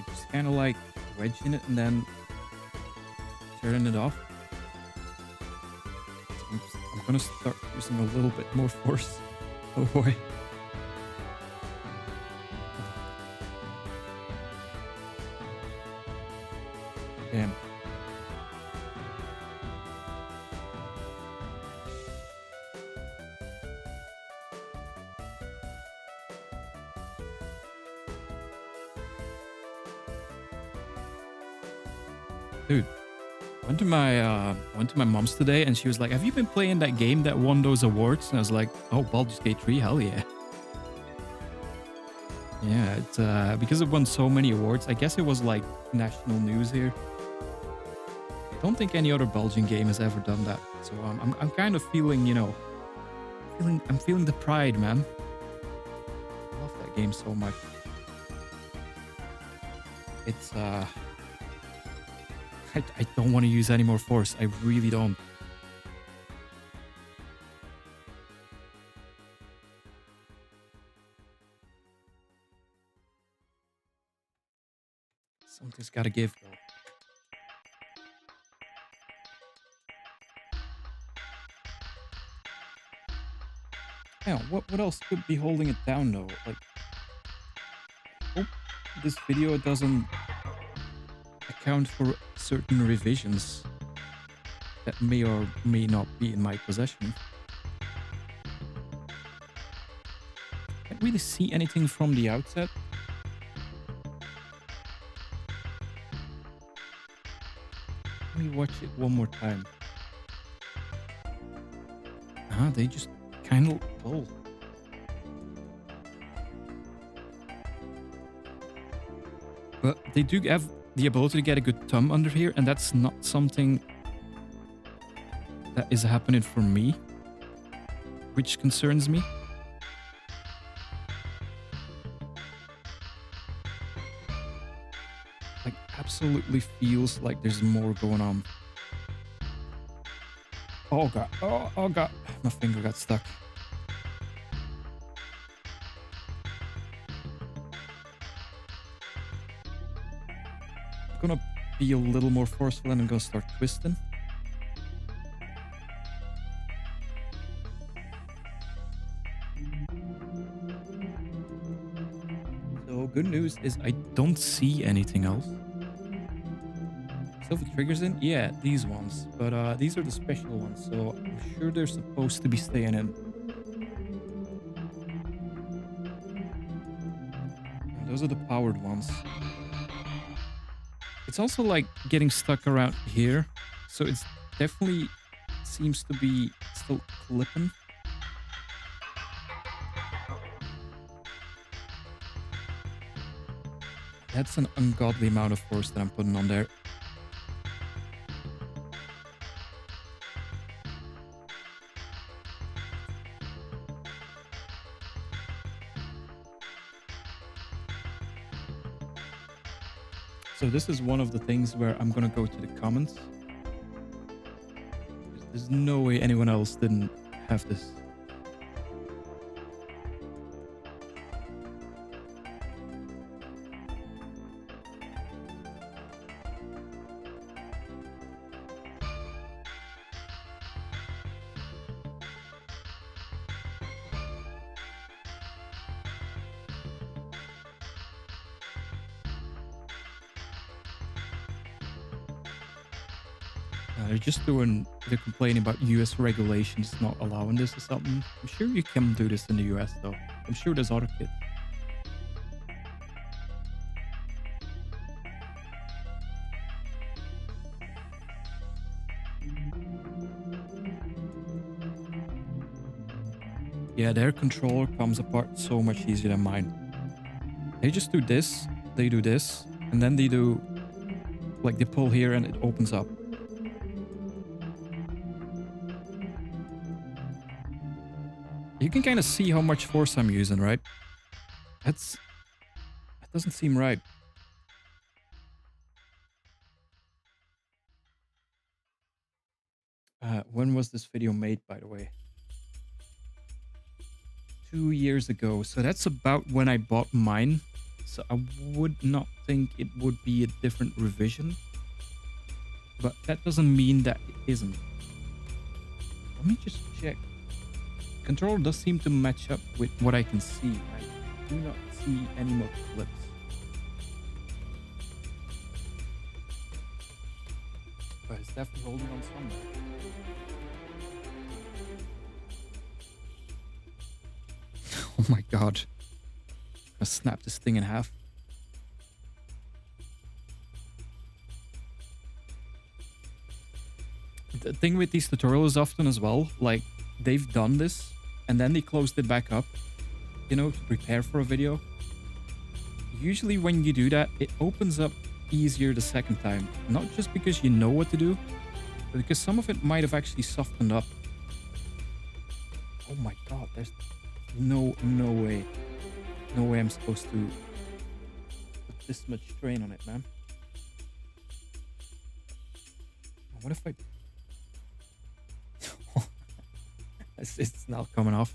just kind of like wedging it and then turning it off. So I'm gonna start using a little bit more force. Oh boy. Damn. Dude, I went to my mom's today and she was like, have you been playing that game that won those awards? And I was like, oh, Baldur's Gate 3, hell yeah. Yeah, it's because it won so many awards. I guess it was like national news here. I don't think any other Belgian game has ever done that. So I'm kind of feeling, you know, I'm feeling the pride, man. I love that game so much. It's I don't want to use any more force. I really don't. Something's got to give, though. Yeah, what else could be holding it down, though? Like, I hope this video doesn't account for certain revisions that may or may not be in my possession. Can't really see anything from the outset. Let me watch it one more time. They just kind of pull. But they do have the ability to get a good thumb under here, and that's not something that is happening for me, which concerns me. absolutely feels like there's more going on. Oh god. Oh god. My finger got stuck. I'm gonna be a little more forceful and I'm gonna start twisting. So good news is I don't see anything else. Still the triggers in? Yeah, these ones. But these are the special ones, so I'm sure they're supposed to be staying in. And those are the powered ones. It's also like getting stuck around here, so it's definitely seems to be still clipping. That's an ungodly amount of force that I'm putting on there. So this is one of the things where I'm gonna go to the comments. There's no way anyone else didn't have this. They're complaining about US regulations not allowing this or something. I'm sure you can do this in the US though. I'm sure there's other kits. Yeah, their controller comes apart so much easier than mine. They just do this, and then they do, like they pull here and it opens up. You can kind of see how much force I'm using, right? That doesn't seem right. When was this video made, by the way? 2 years ago. So that's about when I bought mine. So I would not think it would be a different revision. But that doesn't mean that it isn't. Let me just check. Controller does seem to match up with what I can see. I do not see any more clips. But it's definitely holding on somewhere. Oh my god. I snapped this thing in half. The thing with these tutorials often as well, like they've done this and then they closed it back up, you know, to prepare for a video. Usually when you do that, it opens up easier the second time. Not just because you know what to do, but because some of it might have actually softened up. Oh my god, there's no way. No way I'm supposed to put this much strain on it, man. What if I... it's not coming off.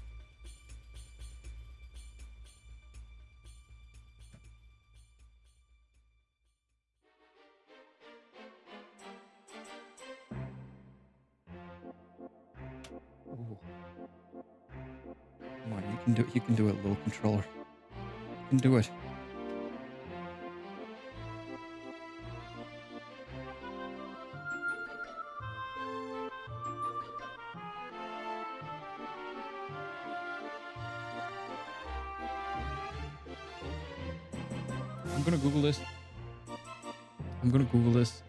Ooh. Come on, you can do it, little controller. You can do it. I'm gonna Google this.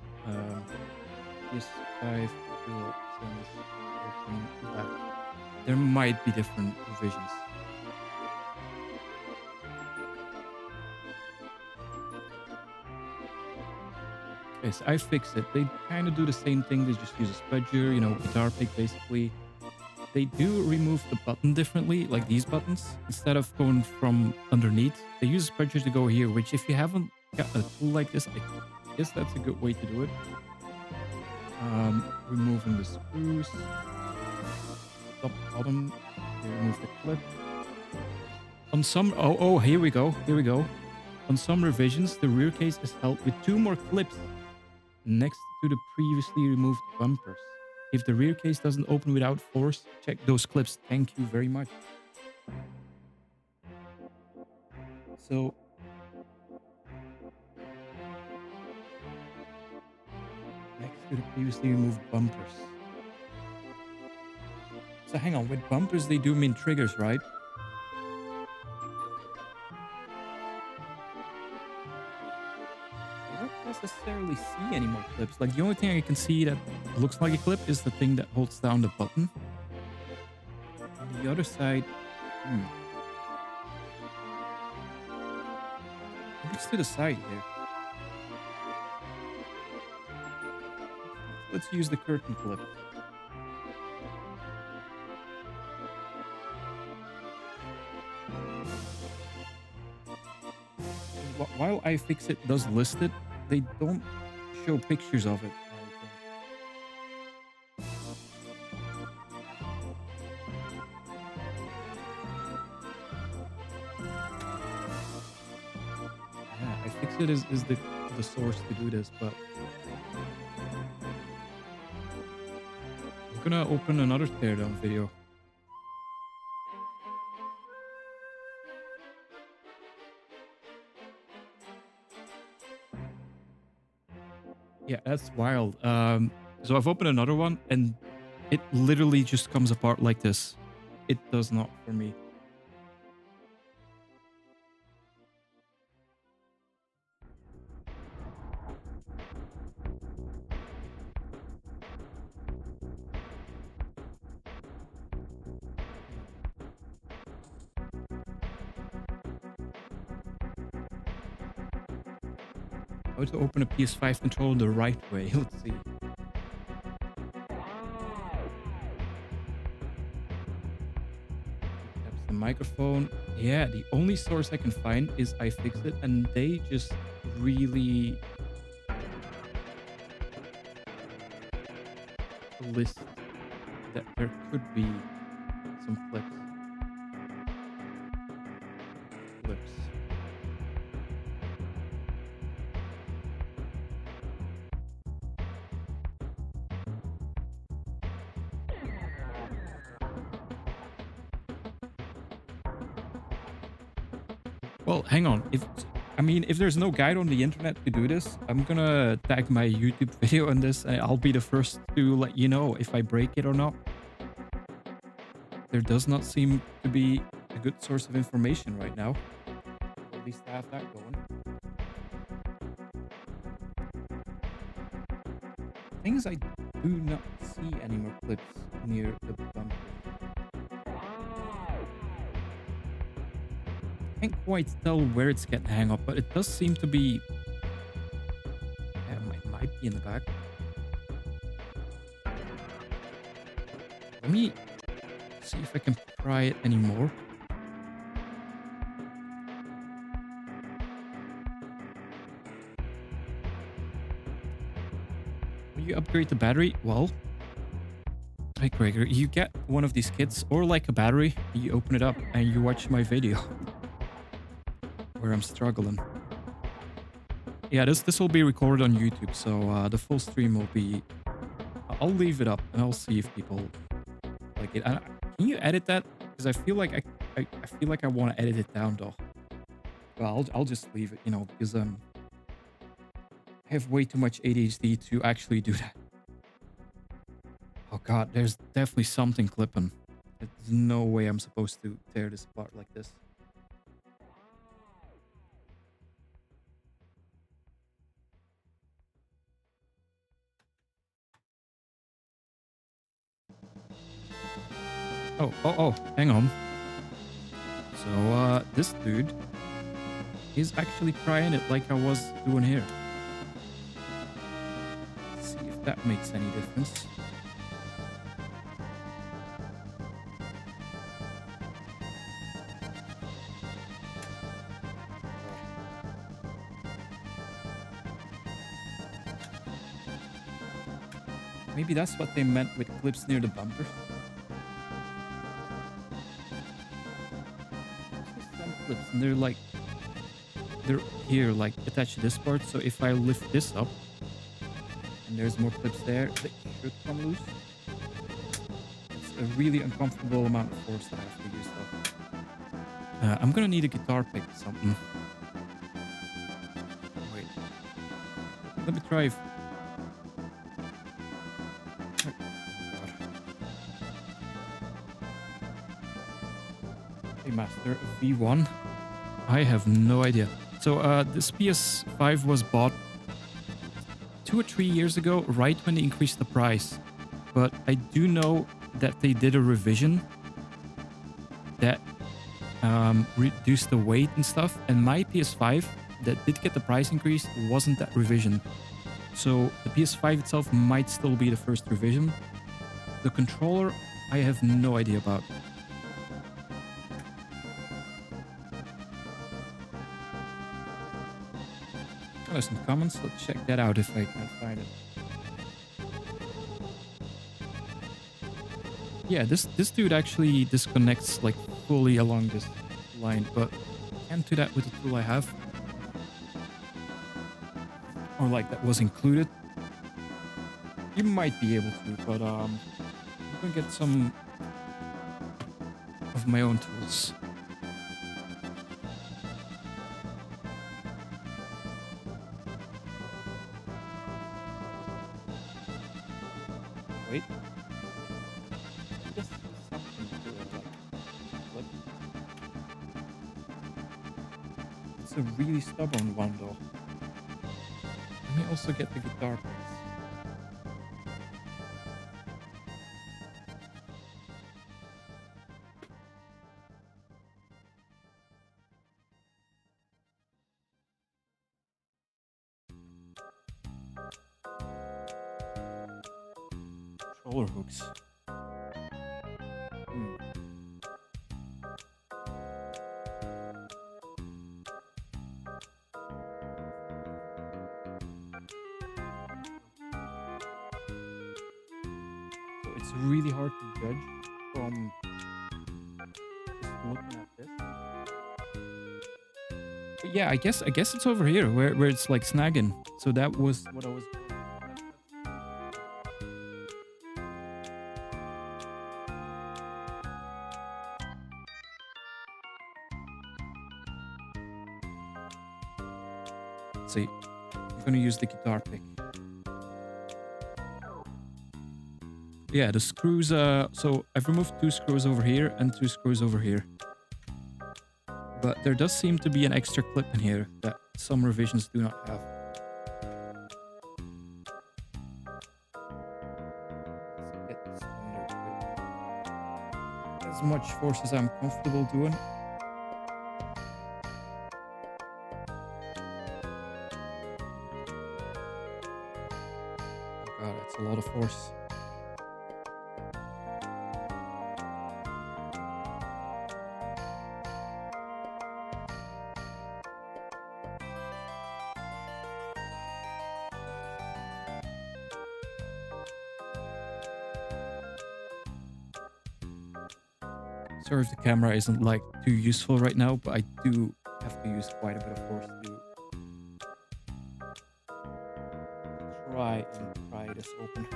PS5 DualSense open back. There might be different revisions. Okay, so I fixed it. They kind of do the same thing. They just use a spudger, you know, guitar pick basically. They do remove the button differently, like these buttons. Instead of going from underneath, they use a spudger to go here, which if you haven't got a tool like this, I guess that's a good way to do it. Removing the screws. Top, bottom. Okay, remove the clip. On some... Oh, here we go. Here we go. On some revisions, the rear case is held with 2 more clips next to the previously removed bumpers. If the rear case doesn't open without force, check those clips. Thank you very much. So... next to the previously removed bumpers. So hang on, with bumpers they do mean triggers, right? I don't necessarily see any more clips. Like the only thing I can see that looks like a clip is the thing that holds down the button. On the other side, It's to the side here. Let's use the curtain clip. While iFixit does list it, they don't show pictures of it. Yeah, iFixit is the source to do this, but I'm gonna open another teardown video. Yeah, that's wild. So I've opened another one and it literally just comes apart like this. It does not for me. How to open a PS5 controller the right way? Let's see. Taps the microphone. Yeah, the only source I can find is iFixit, and they just really list that there could be some clips. Well, hang on. If there's no guide on the internet to do this, I'm gonna tag my YouTube video on this, and I'll be the first to let you know if I break it or not. There does not seem to be a good source of information right now. At least I have that going. Things I do not see any more clips near the bumper. Can't quite tell where it's getting hung up, but it does seem to be... it might be in the back. Let me see if I can pry it anymore. Will you upgrade the battery? Well, hey Gregor, you get one of these kits or like a battery, you open it up and you watch my video. Where I'm struggling. Yeah, this will be recorded on YouTube, so the full stream will be... I'll leave it up and I'll see if people like it. Can you edit that? Because I feel like I feel like I want to edit it down though. Well, I'll just leave it, because I have way too much ADHD to actually do that. Oh god, there's definitely something clipping. There's no way I'm supposed to tear this apart like this. Oh, hang on. So, this dude is actually trying it like I was doing here. Let's see if that makes any difference. Maybe that's what they meant with clips near the bumper. Some clips, and they're here, like attached to this part. So if I lift this up, and there's more clips there, they should come loose. It's a really uncomfortable amount of force that I have to use though. I'm gonna need a guitar pick or something. Wait. Let me try. Oh, God. Hey, Master, V1. I have no idea. So this PS5 was bought 2 or 3 years ago, right when they increased the price. But I do know that they did a revision that reduced the weight and stuff. And my PS5 that did get the price increase wasn't that revision. So the PS5 itself might still be the first revision. The controller, I have no idea about. Oh, some comments. Let's check that out if I can find it. Yeah, this dude actually disconnects like fully along this line, but I can't do that with the tool I have. Or like that was included. You might be able to, but I'm gonna get some of my own tools. Wait. Just something to it, like flip. It's a really stubborn one though. Let me also get the guitar picks. Controller hooks. So it's really hard to judge from just looking at this. But yeah, I guess it's over here where it's like snagging. So that was what I was. See, I'm gonna use the guitar pick. Yeah, the screws, so I've removed 2 screws over here and 2 screws over here. But there does seem to be an extra clip in here that some revisions do not have. Let's get this under as much force as I'm comfortable doing. Oh god, that's a lot of force. Sorry if the camera isn't like too useful right now, but I do have to use quite a bit of force to try and pry this open.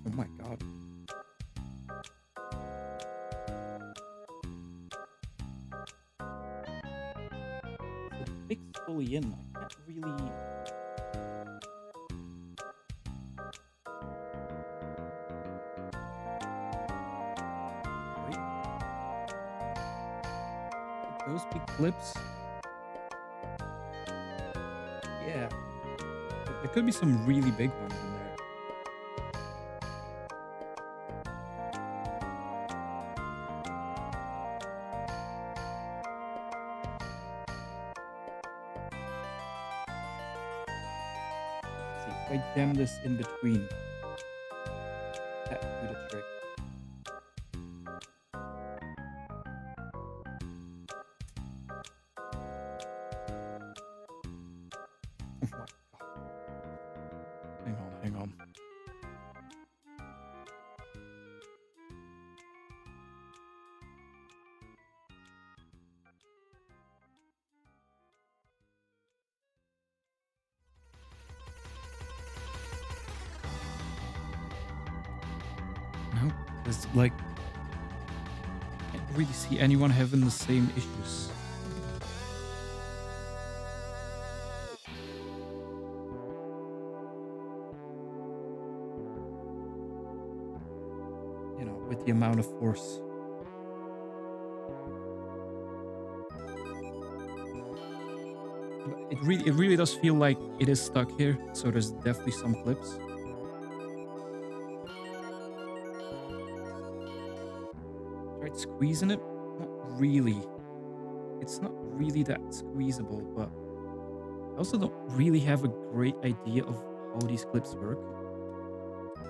Oh my god. The pick's fully in. I can't really. Wait. Those big clips. Yeah. There could be some really big ones in there. Let's see, if I jam this in between, that would do the trick. Oh my god. Hang on. No, it's like, I can't really see anyone having the same issues. You know, with the amount of force. But it really does feel like it is stuck here, so there's definitely some clips. Tried squeezing it, not really. It's not really that squeezable, but I also don't really have a great idea of how these clips work.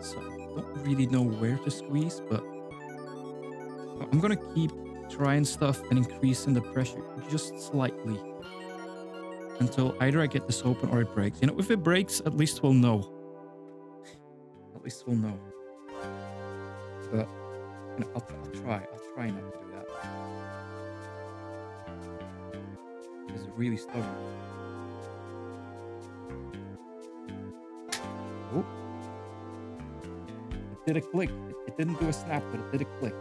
So I don't really know where to squeeze, but I'm gonna keep trying stuff and increasing the pressure just slightly until either I get this open or it breaks. You know, if it breaks, at least we'll know. At least we'll know. But you know, I'll try not to do that. It's really stubborn. Oh. It did a click. It didn't do a snap, but it did a click.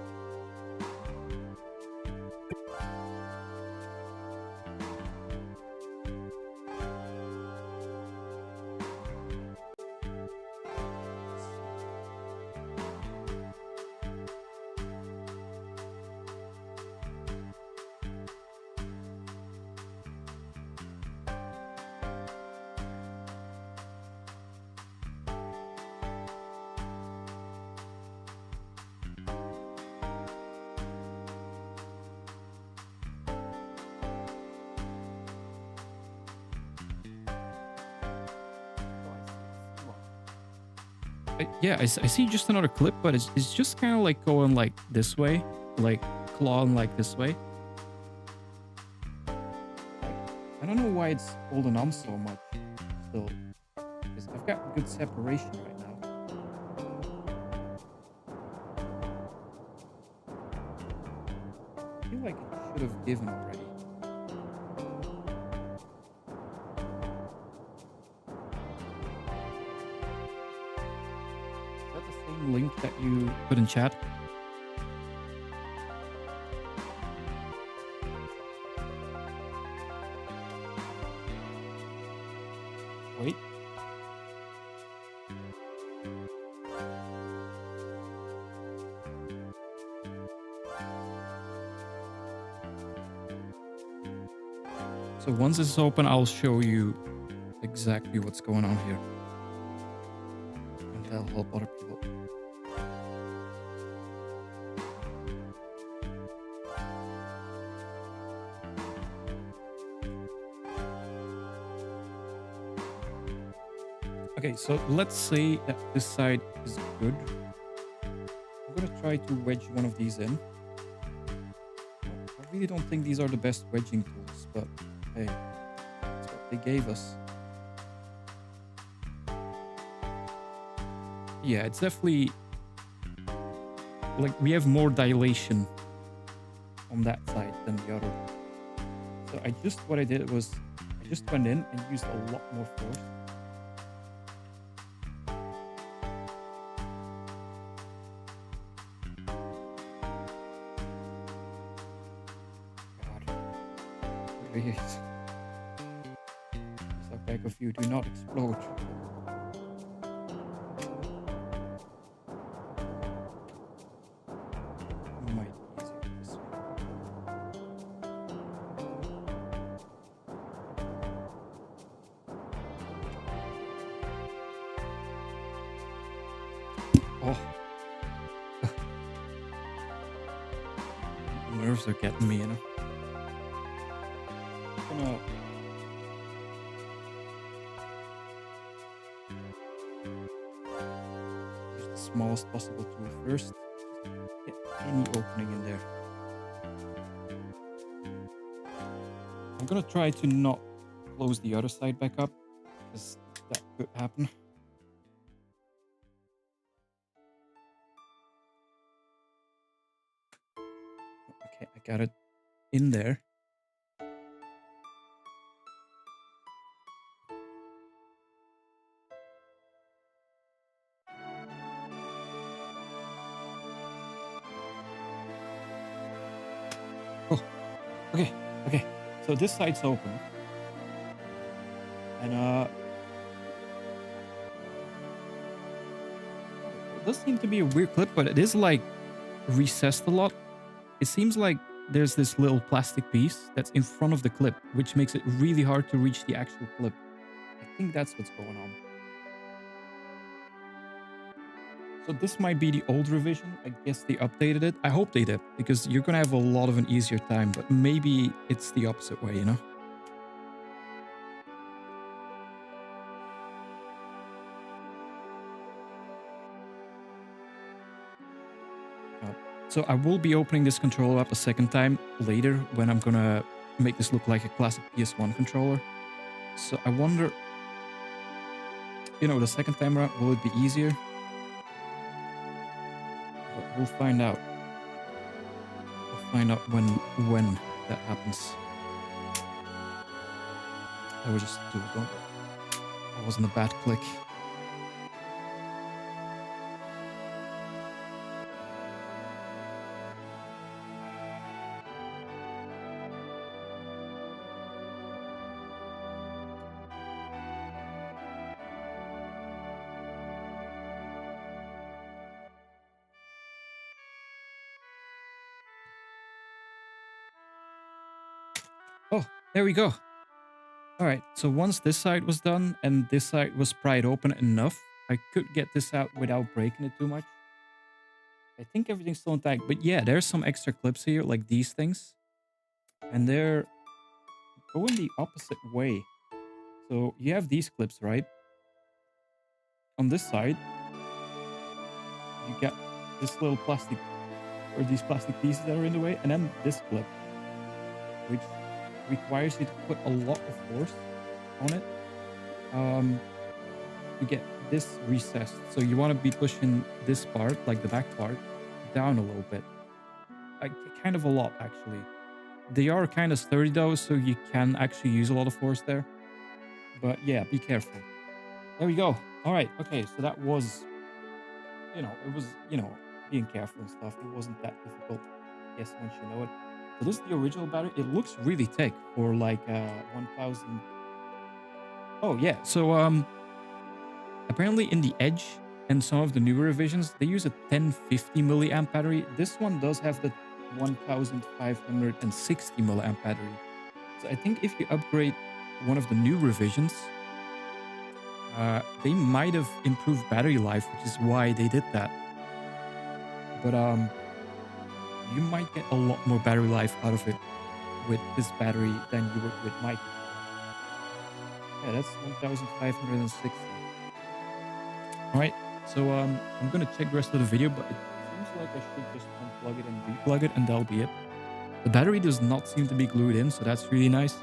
Yeah, I see just another clip, but it's just kind of like going like this way, like clawing like this way. I don't know why it's holding on so much still, because I've got good separation right now. I feel like it should have given already. Link that you put in chat. Wait. So once it's open, I'll show you exactly what's going on here. And that'll help other people. Okay, so let's say that this side is good. I'm gonna try to wedge one of these in. I really don't think these are the best wedging tools, but hey, that's what they gave us. Yeah, it's definitely like we have more dilation on that side than the other. So what I did was I just went in and used a lot more force. Please. So beg of you, do not explode. Might be easier this way. Oh, the nerves are getting me, you know. I'm gonna use the smallest possible tool first. Get any opening in there. I'm gonna try to not close the other side back up, because that could happen. Okay, I got it in there. Oh, okay. So this side's open. And it does seem to be a weird clip, but it is like recessed a lot. It seems like there's this little plastic piece that's in front of the clip, which makes it really hard to reach the actual clip. I think that's what's going on. So this might be the old revision. I guess they updated it. I hope they did, because you're gonna have a lot of an easier time, but maybe it's the opposite way, you know? Uh, So I will be opening this controller up a second time later when I'm gonna make this look like a classic PS1 controller. So I wonder, the second time around, will it be easier? But we'll find out. We'll find out when that happens. I was just do it, don't worry. That wasn't a bad click. Oh, there we go. All right, so once this side was done and this side was pried open enough, I could get this out without breaking it too much. I think everything's still intact, but yeah, there's some extra clips here, like these things. And they're going the opposite way. So you have these clips, right? On this side, you got this little plastic, or these plastic pieces that are in the way, and then this clip, which requires you to put a lot of force on it to get this recessed. So you want to be pushing this part, like the back part, down a little bit. Like, kind of a lot, actually. They are kind of sturdy though, so you can actually use a lot of force there. But yeah, be careful. There we go. All right. Okay. So that was, it was, being careful and stuff. It wasn't that difficult. I guess once you know it. So this is the original battery. It looks really thick for like 1000. Oh yeah. So apparently in the Edge and some of the newer revisions, they use a 1050 milliamp battery. This one does have the 1560 milliamp battery. So I think if you upgrade one of the new revisions, they might have improved battery life, which is why they did that. But you might get a lot more battery life out of it with this battery than you would with my. Yeah, that's 1560. All right, so I'm gonna check the rest of the video, but it seems like I should just unplug it and replug it, and that'll be it. The battery does not seem to be glued in, so that's really nice.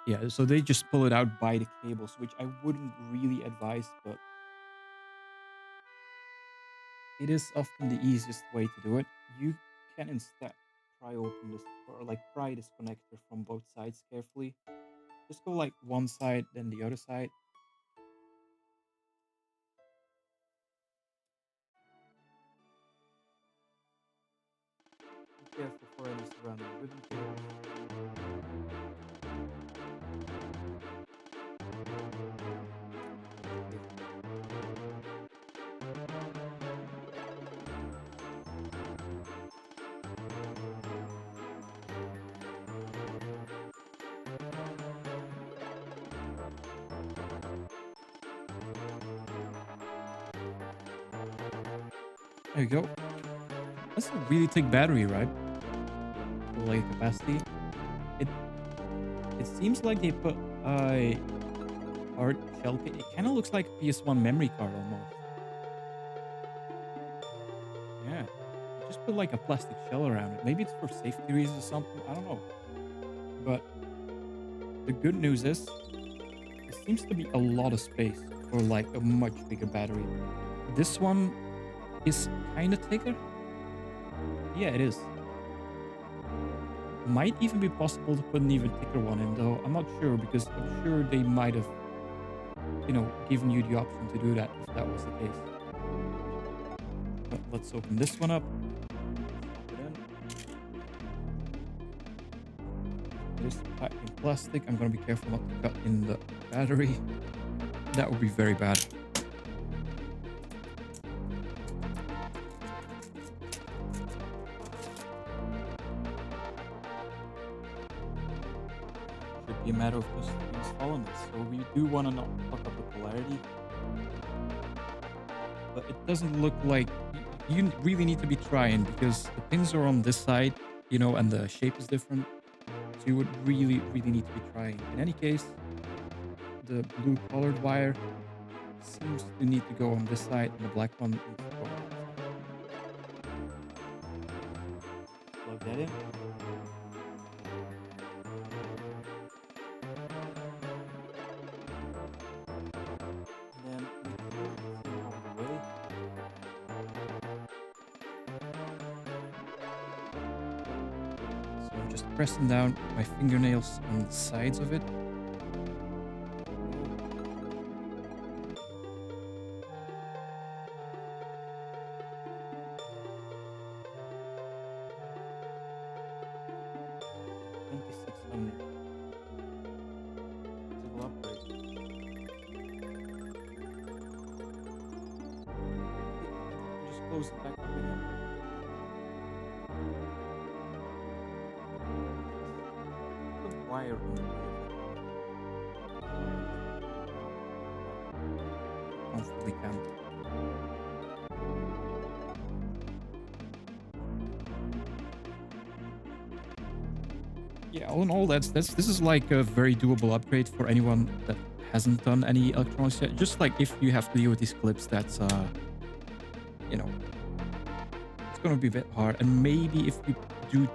Yeah, so they just pull it out by the cables, which I wouldn't really advise, but it is often the easiest way to do it. You can instead pry open this, or like pry this connector from both sides carefully. Just go like one side, then the other side. Be careful for any surrounding ribbon cables. There you go. That's a really thick battery, right? For like capacity. It it seems like they put a hard shell case. It kind of looks like a PS1 memory card almost. Yeah. They just put like a plastic shell around it. Maybe it's for safety reasons or something. I don't know. But the good news is there seems to be a lot of space for like a much bigger battery. This one is kind of thicker. Yeah, it is. Might even be possible to put an even thicker one in, though. I'm not sure because I'm sure they might have, given you the option to do that if that was the case. But let's open this one up. It is packed in plastic. I'm gonna be careful not to cut in the battery. That would be very bad. Should be a matter of just installing this. So we do want to not fuck up the polarity. But it doesn't look like you really need to be trying because the pins are on this side, and the shape is different. So you would really, really need to be trying. In any case, the blue colored wire seems to need to go on this side and the black one needs to go on that side. Plug that in. And then we pull it all the way. So I'm just pressing down with my fingernails on the sides of it. Close it back up again. The wire on the comfortably count. Yeah, all in all, this is like a very doable upgrade for anyone that hasn't done any electronics yet. Just like if you have to deal with these clips, that's it's going to be a bit hard. And maybe if you do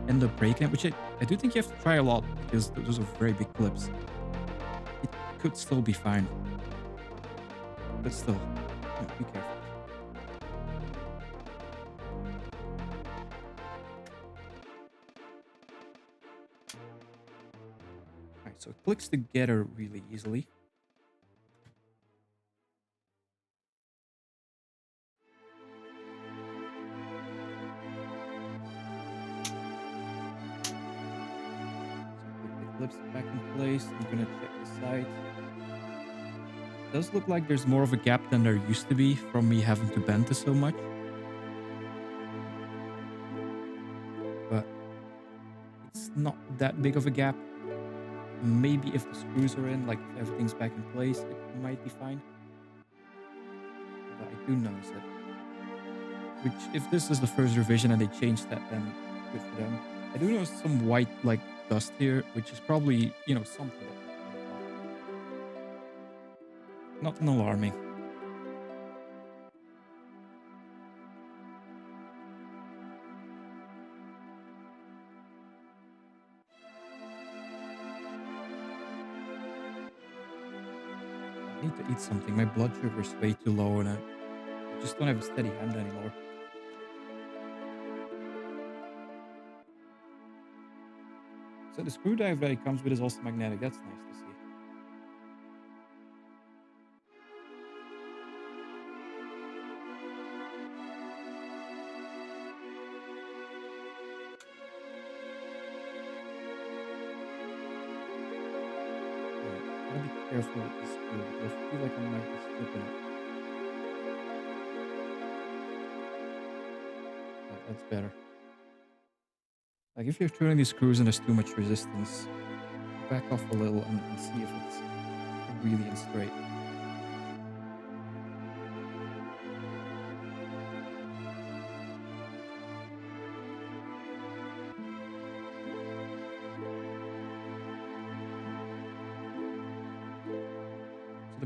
end up breaking it, which I do think you have to try a lot because those are very big clips, it could still be fine. But still, be careful. Alright, so it clicks together really easily. Clips back in place. I'm gonna check the sides. It does look like there's more of a gap than there used to be from me having to bend this so much. But it's not that big of a gap. Maybe if the screws are in, like if everything's back in place, it might be fine. But I do notice it. Which, if this is the first revision and they changed that, then good for them. I do notice some white, like, dust here, which is probably, something. Nothing alarming. I need to eat something. My blood sugar is way too low and I just don't have a steady hand anymore. So the screwdriver that it comes with is also magnetic. That's nice to see. Gotta be careful with this screw. I feel like I might be slipping it. That's better. Like if you're turning these screws and there's too much resistance, back off a little and see if it's really in straight.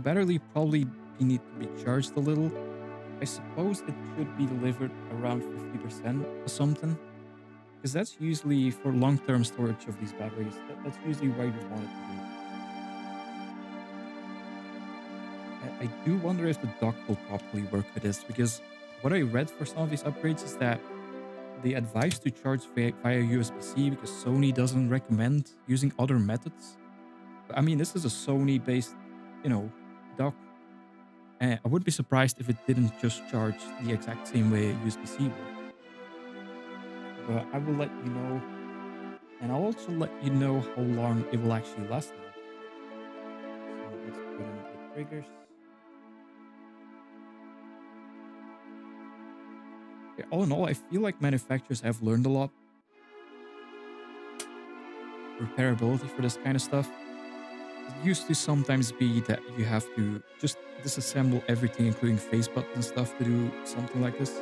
the battery probably need to be charged a little. I suppose it should be delivered around 50% or something, because that's usually for long-term storage of these batteries. That's usually where you want it to be. I do wonder if the dock will properly work with this, because what I read for some of these upgrades is that they advise to charge via USB-C because Sony doesn't recommend using other methods. I mean, this is a Sony-based, dock. I would be surprised if it didn't just charge the exact same way USB-C would. But I will let you know, and I'll also let you know how long it will actually last now. So let's put in the triggers. Okay, all in all, I feel like manufacturers have learned a lot. Repairability for this kind of stuff. It used to sometimes be that you have to just disassemble everything, including face buttons and stuff, to do something like this.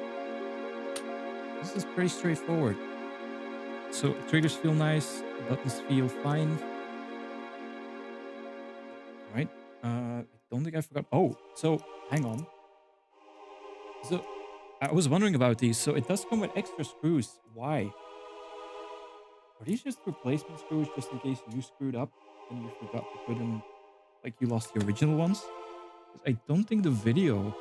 This is pretty straightforward. So triggers feel nice, buttons feel fine. All right. I don't think I forgot. Oh, so hang on. So I was wondering about these. So it does come with extra screws. Why? Are these just replacement screws just in case you screwed up and you forgot to put in, like you lost the original ones? 'Cause I don't think the video.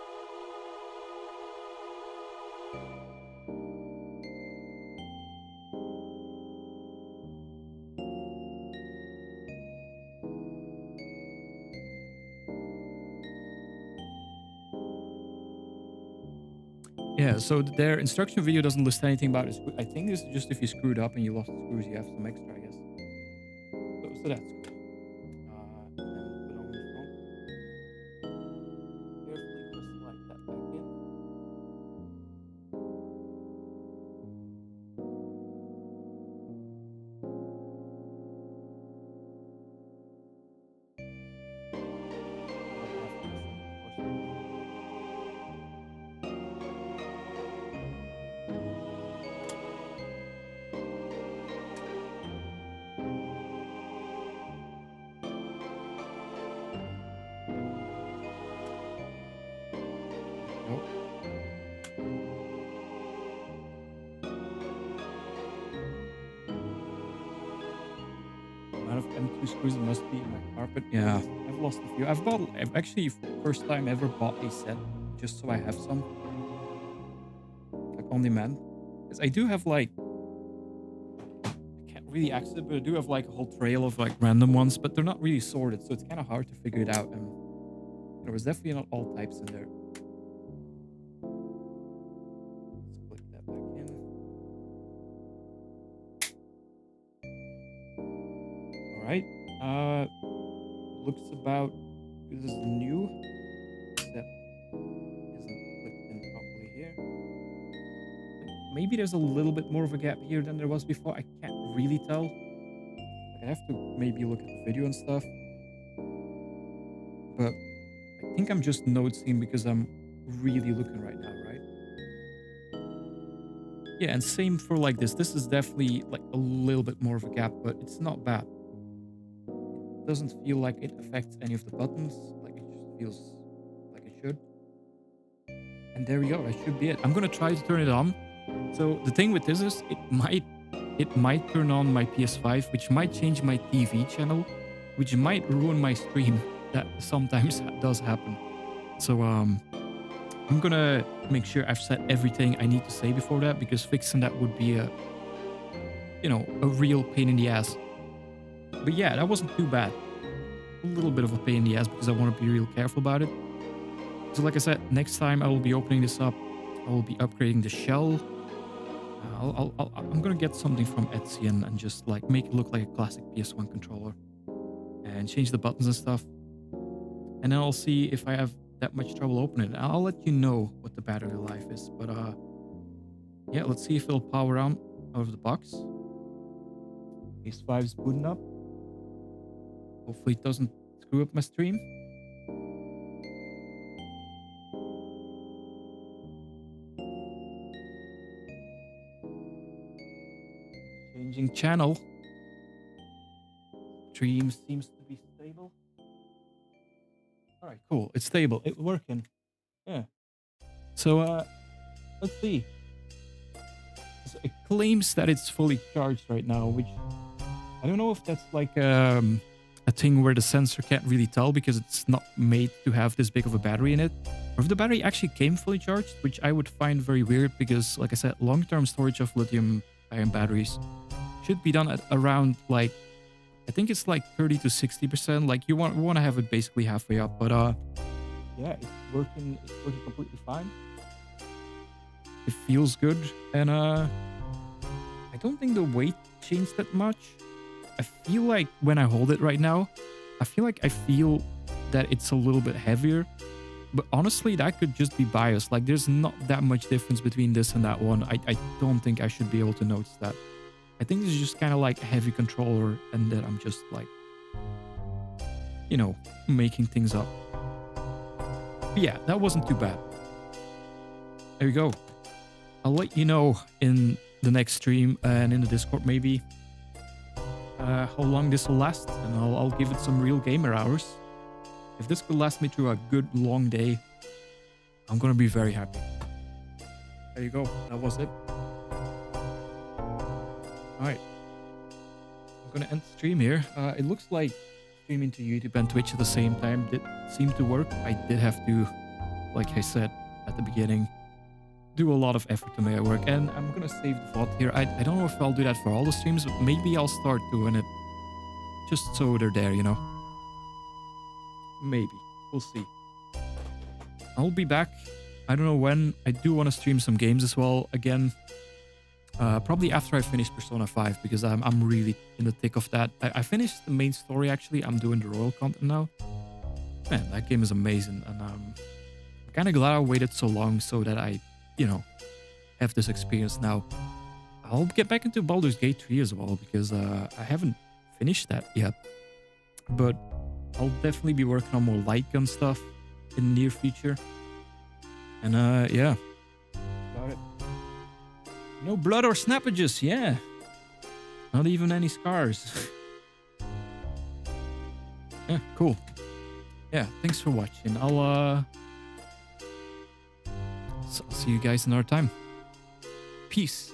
Yeah, so their instruction video doesn't list anything about it. I think this is just if you screwed up and you lost the screws, you have some extra, I guess. So that's cool. And put on the front. Carefully gonna slide that back in. Nope. Amount of M2 screws it must be in my carpet. Yeah, I've lost a few. I've actually first time ever bought a set just so I have some, like on demand. Because I do have like, I can't really access it, but I do have like a whole trail of like random ones, but they're not really sorted, so it's kind of hard to figure it out. And there was definitely not all types in there. Let's click that back in. All right. Looks about. This is new. Except isn't clicked in properly here. Like, maybe there's a little bit more of a gap here than there was before. I can't really tell. Like, I have to maybe look at the video and stuff. But I think I'm just noticing because I'm really looking right now, right? Yeah, and same for like this. This is definitely like a little bit more of a gap, but it's not bad. It doesn't feel like it affects any of the buttons. Like it just feels like it should. And there we go. That should be it. I'm gonna try to turn it on. So the thing with this is it might turn on my PS5, which might change my TV channel, which might ruin my stream. That sometimes does happen. So I'm gonna make sure I've said everything I need to say before that, because fixing that would be a real pain in the ass. But yeah, that wasn't too bad. A little bit of a pain in the ass because I want to be real careful about it. So like I said, next time I will be opening this up, I will be upgrading the shell. I'm gonna get something from Etsy and just like make it look like a classic PS1 controller and change the buttons and stuff. And then I'll see if I have that much trouble opening it. I'll let you know what the battery life is. But yeah, let's see if it'll power on out of the box. PS5 is booting up. Hopefully it doesn't screw up my stream. Changing channel. Stream seems to be stable. All right, Cool. It's stable. It's working. Yeah. So let's see. So it claims that it's fully charged right now, which I don't know if that's like a thing where the sensor can't really tell because it's not made to have this big of a battery in it. Or if the battery actually came fully charged, which I would find very weird because, like I said, long-term storage of lithium-ion batteries should be done at around like, I think it's like 30 to 60%. Like you want to have it basically halfway up, but yeah, it's working completely fine. It feels good, and I don't think the weight changed that much. I feel like when I hold it right now, I feel that it's a little bit heavier. But honestly, that could just be bias. Like there's not that much difference between this and that one. I don't think I should be able to notice that. I think this is just kind of like a heavy controller and that I'm just like, you know, making things up. But yeah, that wasn't too bad. There you go. I'll let you know in the next stream and in the Discord maybe how long this will last, and I'll give it some real gamer hours. If this could last me through a good long day, I'm gonna be very happy. There you go. That was it. Alright. I'm gonna end the stream here. It looks like streaming to YouTube and Twitch at the same time did seem to work. I did have to, like I said at the beginning, do a lot of effort to make it work, and I'm gonna save the VOD here. I don't know if I'll do that for all the streams, but maybe I'll start doing it just so they're there, you know. Maybe. We'll see. I'll be back. I don't know when. I do want to stream some games as well again. Probably after I finish Persona 5, because I'm really in the thick of that. I finished the main story actually. I'm doing the royal content now. Man, that game is amazing, and I'm kind of glad I waited so long so that I, you know, have this experience now. I'll get back into Baldur's Gate 3 as well, because I haven't finished that yet. But I'll definitely be working on more light gun stuff in the near future. And yeah. About it. No blood or snappages, yeah. Not even any scars. Yeah, cool. Yeah, thanks for watching. I'll see you guys another time. Peace.